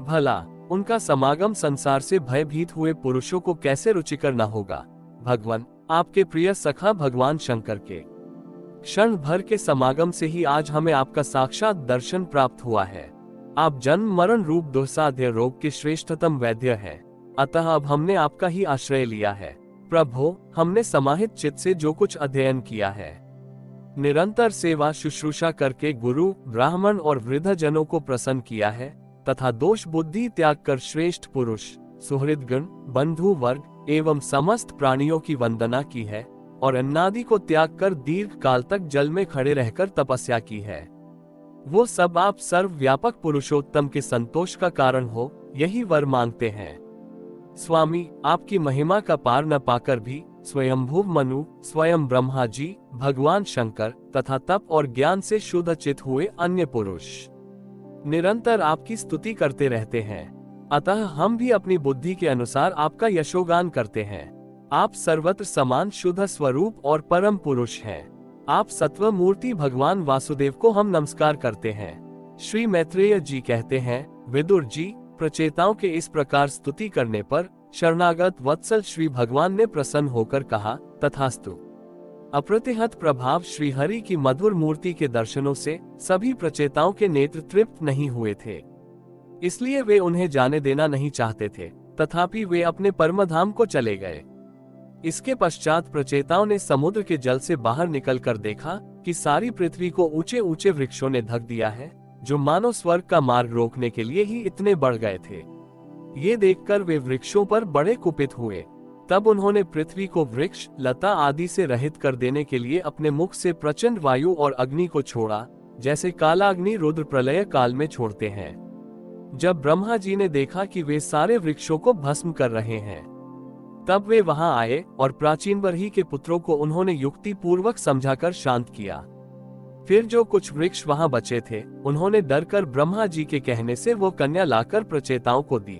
B: भला उनका समागम संसार से भयभीत हुए पुरुषों को कैसे रुचिकर न होगा। भगवान आपके प्रिय सखा भगवान शंकर के क्षण भर के समागम से ही आज हमें आपका साक्षात दर्शन प्राप्त हुआ है। आप जन्म मरण रूप दुस्साध्य रोग के श्रेष्ठतम वैद्य हैं। अतः अब हमने आपका ही आश्रय लिया है। प्रभो, हमने समाहित चित्त से जो कुछ अध्ययन किया है, निरंतर सेवा शुश्रूषा करके गुरु, ब्राह्मण और वृद्ध जनों को प्रसन्न किया है तथा दोष बुद्धि त्याग कर श्रेष्ठ पुरुष, सुहृदगण, बंधु वर्ग एवं समस्त प्राणियों की वंदना की है और अन्नादि को त्याग कर दीर्घ काल तक जल में खड़े रहकर तपस्या की है। वो सब आप सर्वव्यापक पुरुषोत्तम के संतोष का कारण हो, यही वर मांगते हैं। स्वामी, आपकी महिमा का पार न पाकर भी स्वयंभुव मनु, स्वयं ब्रह्मा जी, भगवान शंकर तथा तप और ज्ञान से शुद्ध चित हुए अन्य पुरुष निरंतर आपकी स्तुति करते रहते हैं। अतः हम भी अपनी बुद्धि के अनुसार आपका यशोगान करते हैं। आप सर्वत्र समान शुद्ध स्वरूप और परम पुरुष हैं। आप सत्व मूर्ति भगवान वासुदेव को हम नमस्कार करते हैं। श्री मैत्रेय जी कहते हैं, विदुर जी, प्रचेताओं के इस प्रकार स्तुति करने पर शरणागत वत्सल श्री भगवान ने प्रसन्न होकर कहा, तथास्तु। अप्रतिहत प्रभाव श्री हरि की मधुर मूर्ति के दर्शनों से सभी प्रचेताओं के नेत्र तृप्त नहीं हुए थे, इसलिए वे उन्हें जाने देना नहीं चाहते थे। तथापि वे अपने परमधाम को चले गए। इसके पश्चात प्रचेताओं ने समुद्र के जल से बाहर निकलकर देखा कि सारी पृथ्वी को ऊंचे ऊंचे वृक्षों ने ढक दिया है, जो मानव स्वर्ग का मार्ग रोकने के लिए ही इतने बढ़ गए थे। ये देखकर वे वृक्षों पर बड़े कुपित हुए। तब उन्होंने पृथ्वी को वृक्ष, लता आदि से रहित कर देने के लिए अपने मुख से प्रचंड वायु और अग्नि को छोड़ा, जैसे कालाग्नि रुद्र प्रलय काल में छोड़ते हैं। जब ब्रह्मा जी ने देखा कि वे सारे वृक्षों को भस्म कर रहे हैं, तब वे वहां आए और प्राचीन बरही के पुत्रों को उन्होंने युक्ति पूर्वक समझाकर शांत किया। फिर जो कुछ वृक्ष वहां बचे थे, उन्होंने डरकर ब्रह्मा जी के कहने से वो कन्या लाकर प्रचेताओं को दी।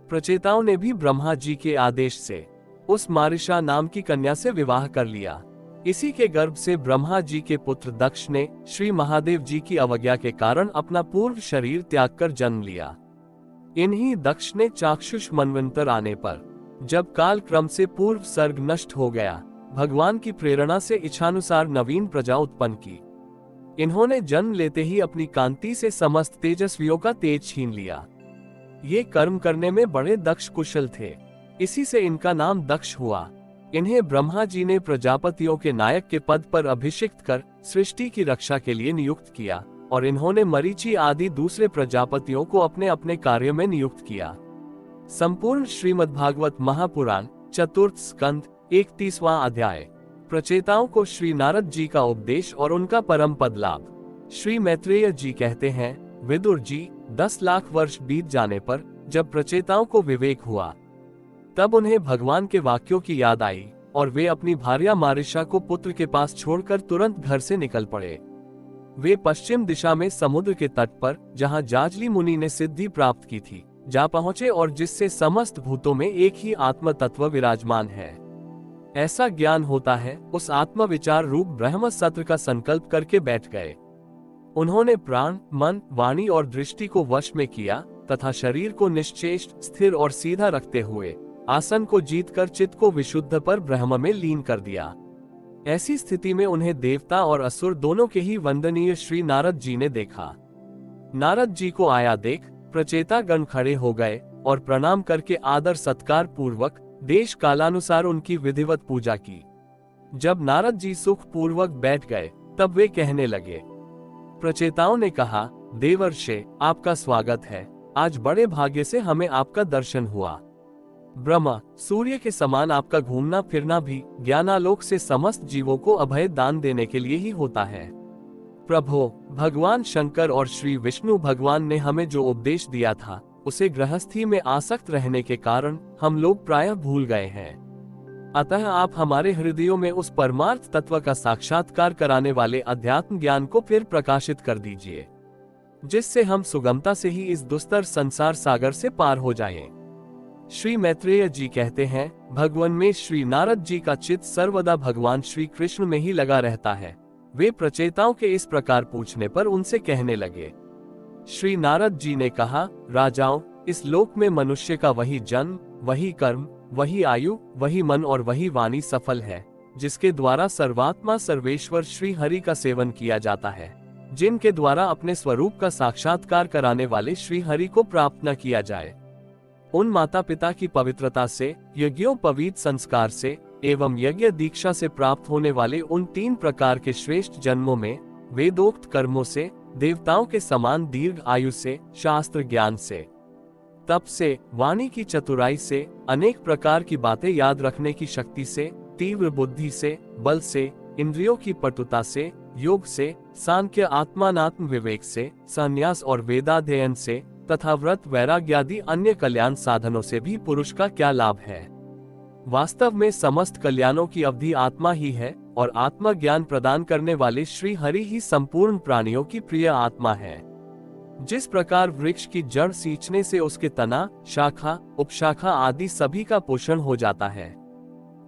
B: प्रचेताओं ने भी ब्रह्मा जी के आदेश से उस मारिशा नाम की कन्या से विवाह कर लिया। इसी के गर्भ से ब्रह्मा जी के पुत्र दक्ष ने श्री महादेव जी की अवज्ञा के कारण अपना पूर्व शरीर त्याग कर जन्म लिया। इन्हीं दक्ष ने चाक्षुष मनवंतर आने पर, जब काल क्रम से पूर्व सर्ग नष्ट हो गया, भगवान की प्रेरणा से इच्छानुसार नवीन प्रजा उत्पन्न की। इन्होंने जन्म लेते ही अपनी कांति से समस्त तेजस्वियों का तेज छीन लिया। ये कर्म करने में बड़े दक्ष कुशल थे, इसी से इनका नाम दक्ष हुआ। इन्हें ब्रह्मा जी ने प्रजापतियों के नायक के पद पर अभिषिक्त कर सृष्टि की रक्षा के लिए नियुक्त किया और इन्होंने मरीचि आदि दूसरे प्रजापतियों को अपने अपने कार्य में नियुक्त किया। संपूर्ण श्रीमद्भागवत महापुराण, चतुर्थ स्कंद, 31वां अध्याय। प्रचेताओं को श्री नारद जी का उपदेश और उनका परम पद लाभ। श्री मैत्रेय जी कहते हैं, विदुर जी, 10 लाख वर्ष बीत जाने पर जब प्रचेताओं को विवेक हुआ, तब उन्हें भगवान के वाक्यों की याद आई और वे अपनी भार्या मारिशा को पुत्र के पास छोड़कर तुरंत घर से निकल पड़े। वे पश्चिम दिशा में समुद्र के तट पर, जहां जाजली मुनि ने सिद्धि प्राप्त की थी, जा पहुंचे और जिससे समस्त भूतों में एक ही आत्म तत्व विराजमान है, ऐसा ज्ञान होता है, उस आत्म विचार रूप ब्रह्म सत्र का संकल्प करके बैठ गए। उन्होंने प्राण, मन, वाणी और दृष्टि को वश में किया तथा शरीर को निश्चेष्ट, स्थिर और सीधा रखते हुए आसन को जीतकर चित्त को विशुद्ध पर ब्रह्म में लीन कर दिया। ऐसी स्थिति में उन्हें देवता और असुर दोनों के ही वंदनीय श्री नारद जी ने देखा। नारद जी को आया देख प्रचेता गण खड़े हो गए और प्रणाम करके आदर सत्कार पूर्वक देश कालानुसार उनकी विधिवत पूजा की। जब नारद जी सुख पूर्वक बैठ गए, तब वे कहने लगे। प्रचेताओं ने कहा, देवर्षे, आपका स्वागत है। आज बड़े भाग्य से हमें आपका दर्शन हुआ। ब्रह्मा, सूर्य के समान आपका घूमना फिरना भी ज्ञानालोक से समस्त जीवों को अभय दान देने के लिए ही होता है। प्रभो, भगवान शंकर और श्री विष्णु भगवान ने हमें जो उपदेश दिया था, उसे गृहस्थी में आसक्त रहने के कारण हम लोग प्रायः भूल गए हैं। अतः आप हमारे हृदयों में उस परमार्थ तत्व का साक्षात्कार कराने वाले अध्यात्म ज्ञान को फिर प्रकाशित कर दीजिए, जिससे हम सुगमता से ही इस दुस्तर संसार सागर से पार हो जाएं। श्री मैत्रेय जी कहते हैं, भगवान में श्री नारद जी का चित्त सर्वदा भगवान श्री कृष्ण में ही लगा रहता है। वे प्रचेताओं के इस प्रकार पूछने पर उनसे कहने लगे। श्री नारद जी ने कहा, राजाओं, इस लोक में मनुष्य का वही जन्म, वही कर्म, वही आयु, वही मन और वही वाणी सफल है, जिसके द्वारा सर्वात्मा सर्वेश्वर श्री हरि का सेवन किया जाता है, जिनके द्वारा अपने स्वरूप का साक्षात्कार कराने वाले श्री हरि को प्राप्त न किया जाए। उन माता पिता की पवित्रता से, यज्ञोपवीत संस्कार से एवं यज्ञ दीक्षा से प्राप्त होने वाले उन 3 प्रकार के श्रेष्ठ जन्मों में, वेदोक्त कर्मों से, देवताओं के समान दीर्घ आयु से, शास्त्र ज्ञान से, तप से, वाणी की चतुराई से, अनेक प्रकार की बातें याद रखने की शक्ति से, तीव्र बुद्धि से, बल से, इंद्रियों की पटुता से, योग से, सांख्य आत्मानात्म विवेक से, संन्यास और वेदाध्ययन से तथा व्रत वैराग्यादि अन्य कल्याण साधनों से भी पुरुष का क्या लाभ है। वास्तव में समस्त कल्याणों की अवधि आत्मा ही है और आत्मा ज्ञान प्रदान करने वाले श्री हरि ही संपूर्ण प्राणियों की प्रिय आत्मा है। जिस प्रकार वृक्ष की जड़ सींचने से उसके तना, शाखा, उपशाखा आदि सभी का पोषण हो जाता है,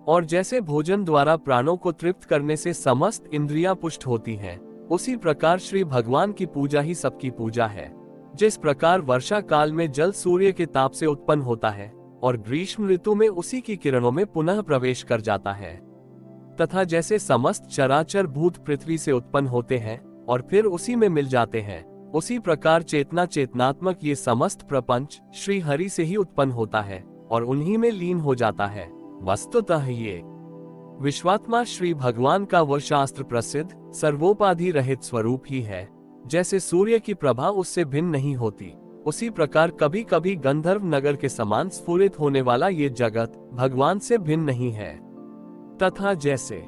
B: और जैसे भोजन द्वारा प्राणों को तृप्त करने से समस्त इंद्रियां पुष्ट होती हैं, उसी प्रकार श्री भगवान की पूजा ही सबकी पूजा है। जिस प्रकार वर्षा काल में जल सूर्य के ताप से उत्पन्न होता है और ग्रीष्म ऋतु में उसी की किरणों में पुनः प्रवेश कर जाता है, तथा जैसे समस्त चराचर भूत पृथ्वी से उत्पन्न होते हैं और फिर उसी में मिल जाते हैं, उसी प्रकार चेतना चेतनात्मक ये समस्त प्रपंच श्री हरि से ही उत्पन्न होता है और उन्हीं में लीन हो जाता है। वस्तुतः ये विश्वात्मा श्री भगवान का वह शास्त्र प्रसिद्ध सर्वोपाधि रहित स्वरूप ही है। जैसे सूर्य की प्रभा उससे भिन्न नहीं होती, उसी प्रकार कभी कभी गंधर्व नगर के समान स्फुरित होने वाला ये जगत भगवान से भिन्न नहीं है। तथा जैसे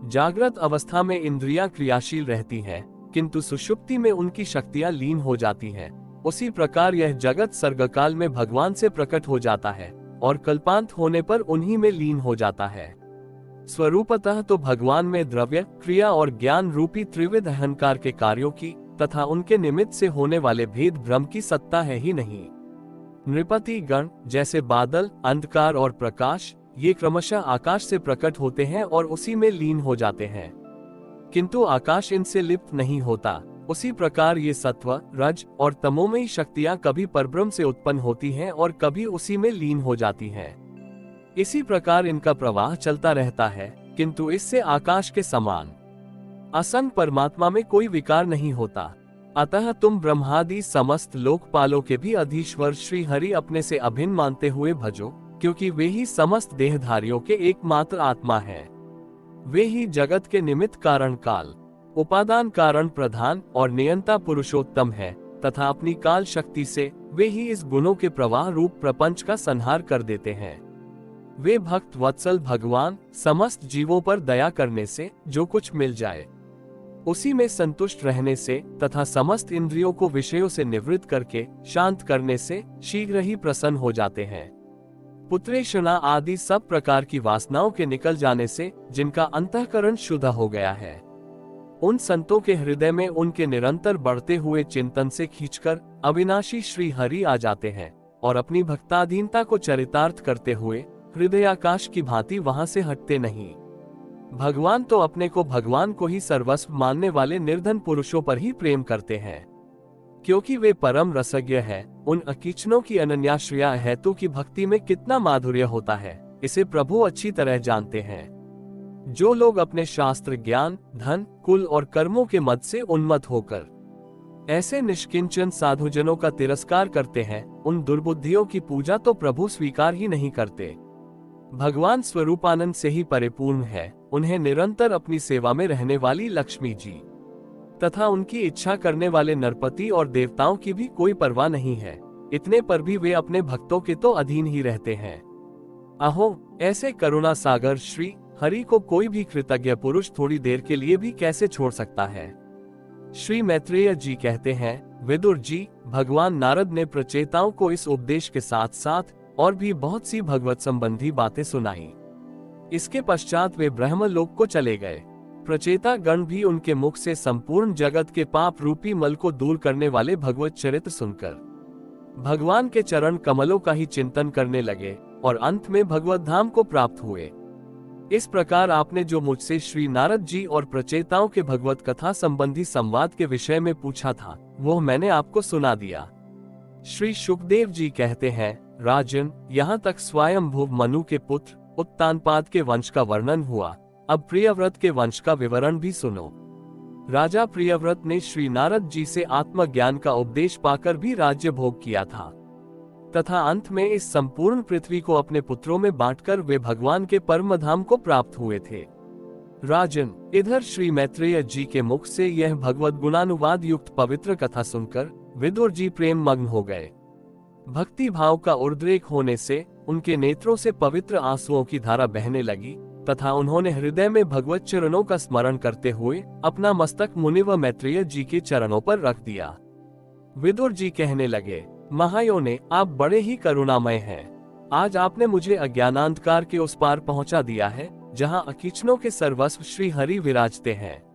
B: जागृत अवस्था में इंद्रियां क्रियाशील रहती हैं, किंतु सुषुप्ति में उनकी शक्तियां लीन हो जाती हैं, उसी प्रकार यह जगत सर्गकाल में भगवान से प्रकट हो जाता है और कल्पांत होने पर उन्हीं में लीन हो जाता है। स्वरूपतः तो भगवान में द्रव्य, क्रिया और ज्ञान रूपी त्रिविध अहंकार के कार्यों की तथा उनके निमित्त से होने वाले भेद भ्रम की सत्ता है ही नहीं। नृपति गण जैसे बादल, अंधकार और प्रकाश ये क्रमशः आकाश से प्रकट होते हैं और उसी में लीन हो जाते हैं, किंतु आकाश इनसे लिप्त नहीं होता, उसी प्रकार ये सत्व, रज और तमोमयी शक्तियां कभी परब्रह्म से उत्पन्न होती हैं और कभी उसी में लीन हो जाती हैं। इसी प्रकार इनका प्रवाह चलता रहता है, किंतु इससे आकाश के समान असंग परमात्मा में कोई विकार नहीं होता। अतः तुम ब्रह्मादि समस्त लोकपालों के भी अधीश्वर श्री हरि अपने से अभिन्न मानते हुए भजो, क्योंकि वे ही समस्त देहधारियों के एकमात्र आत्मा है। वे ही जगत के निमित्त कारण काल, उपादान कारण प्रधान और नियंता पुरुषोत्तम है, तथा अपनी काल शक्ति से वे ही इस गुणों के प्रवाह रूप प्रपंच का संहार कर देते हैं। वे भक्त वत्सल भगवान समस्त जीवों पर दया करने से जो कुछ मिल जाए उसी में संतुष्ट रहने से तथा समस्त इंद्रियों को विषयों से निवृत्त करके शांत करने से शीघ्र ही प्रसन्न हो जाते हैं। पुत्रेषणा आदि सब प्रकार की वासनाओं के निकल जाने से जिनका अंतःकरण शुद्ध हो गया है, उन संतों के हृदय में उनके निरंतर बढ़ते हुए चिंतन से खींचकर अविनाशी श्री हरि आ जाते हैं और अपनी भक्ताधीनता को चरितार्थ करते हुए हृदयाकाश की भांति वहां से हटते नहीं। भगवान तो अपने को भगवान को ही सर्वस्व मानने वाले निर्धन पुरुषों पर ही प्रेम करते हैं, क्योंकि वे परम रसज्ञ हैं। उन अकीचनों की अनन्याश्रया हेतु की भक्ति में कितना माधुर्य होता है, इसे प्रभु अच्छी तरह जानते हैं। जो लोग अपने शास्त्र ज्ञान, धन, कुल और कर्मों के मद से उन्मत्त होकर ऐसे निष्किंचन साधुजनों का तिरस्कार करते हैं, उन दुर्बुद्धियों की पूजा तो प्रभु स्वीकार ही नहीं करते। भगवान स्वरूपानंद से ही परिपूर्ण है, उन्हें निरंतर अपनी सेवा में रहने वाली लक्ष्मी जी तथा उनकी इच्छा करने वाले नरपति और देवताओं की भी कोई परवाह नहीं है। इतने पर भी वे अपने भक्तों के तो अधीन ही रहते हैं। अहो, ऐसे करुणा सागर श्री हरि को कोई भी कृतज्ञ पुरुष थोड़ी देर के लिए भी कैसे छोड़ सकता है। श्री मैत्रेय जी कहते हैं, विदुर जी, भगवान नारद ने प्रचेताओं को इस उपदेश के साथ साथ और भी बहुत सी भगवत संबंधी बातें सुनाई। इसके पश्चात वे ब्रह्मलोक को चले गए। प्रचेता गण भी उनके मुख से संपूर्ण जगत के पाप रूपी मल को दूर करने वाले भगवत चरित्र सुनकर भगवान के चरण कमलों का ही चिंतन करने लगे और अंत में भगवत धाम को प्राप्त हुए। इस प्रकार आपने जो मुझसे श्री नारद जी और प्रचेताओं के भगवत कथा संबंधी संवाद के विषय में पूछा था, वो मैंने आपको सुना दिया। श्री सुखदेव जी कहते हैं, राजन, यहाँ तक स्वयंभू मनु के पुत्र उत्तानपाद के वंश का वर्णन हुआ, अब प्रियव्रत के वंश का विवरण भी सुनो। राजा प्रियव्रत ने श्री नारद जी से आत्मज्ञान का उपदेश पाकर भी राज्य भोग किया था तथा अंत में इस संपूर्ण पृथ्वी को अपने पुत्रों में बांटकर वे भगवान के परम धाम को प्राप्त हुए थे। राजन, इधर श्री मैत्रेय जी के मुख से यह भगवत गुणानुवाद युक्त पवित्र कथा सुनकर विदुर जी प्रेम मग्न हो गए। भक्ति भाव का उद्रेक होने से उनके नेत्रों से पवित्र आंसुओं की धारा बहने लगी तथा उन्होंने हृदय में भगवत चरणों का स्मरण करते हुए अपना मस्तक मुनिव मैत्रेय जी के चरणों पर रख दिया। विदुर जी कहने लगे, महायोने, आप बड़े ही करुणामय हैं। आज आपने मुझे अज्ञानांधकार के उस पार पहुंचा दिया है जहां अकीचनों के सर्वस्व श्री हरि विराजते हैं।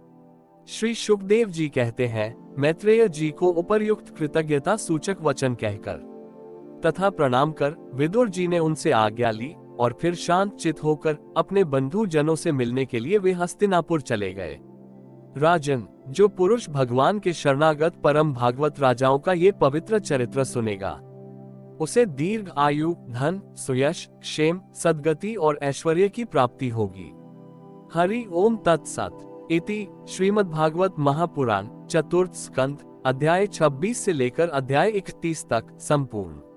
B: श्री सुखदेव जी कहते हैं, मैत्रेय जी को उपर्युक्त कृतज्ञता सूचक वचन कहकर तथा प्रणाम कर विदुर जी ने उनसे आज्ञा ली और फिर शांत चित होकर अपने बंधु जनों से मिलने के लिए वे हस्तिनापुर चले गए। राजन, जो पुरुष भगवान के शरणागत परम भागवत राजाओं का ये पवित्र चरित्र सुनेगा, उसे दीर्घ आयु, धन, सुयश, क्षेम, सद्गति और ऐश्वर्य की प्राप्ति होगी। हरि ओम तत्सत। इति श्रीमद्भागवत महापुराण चतुर्थ स्कंद अध्याय 26 से लेकर अध्याय 31 तक संपूर्ण।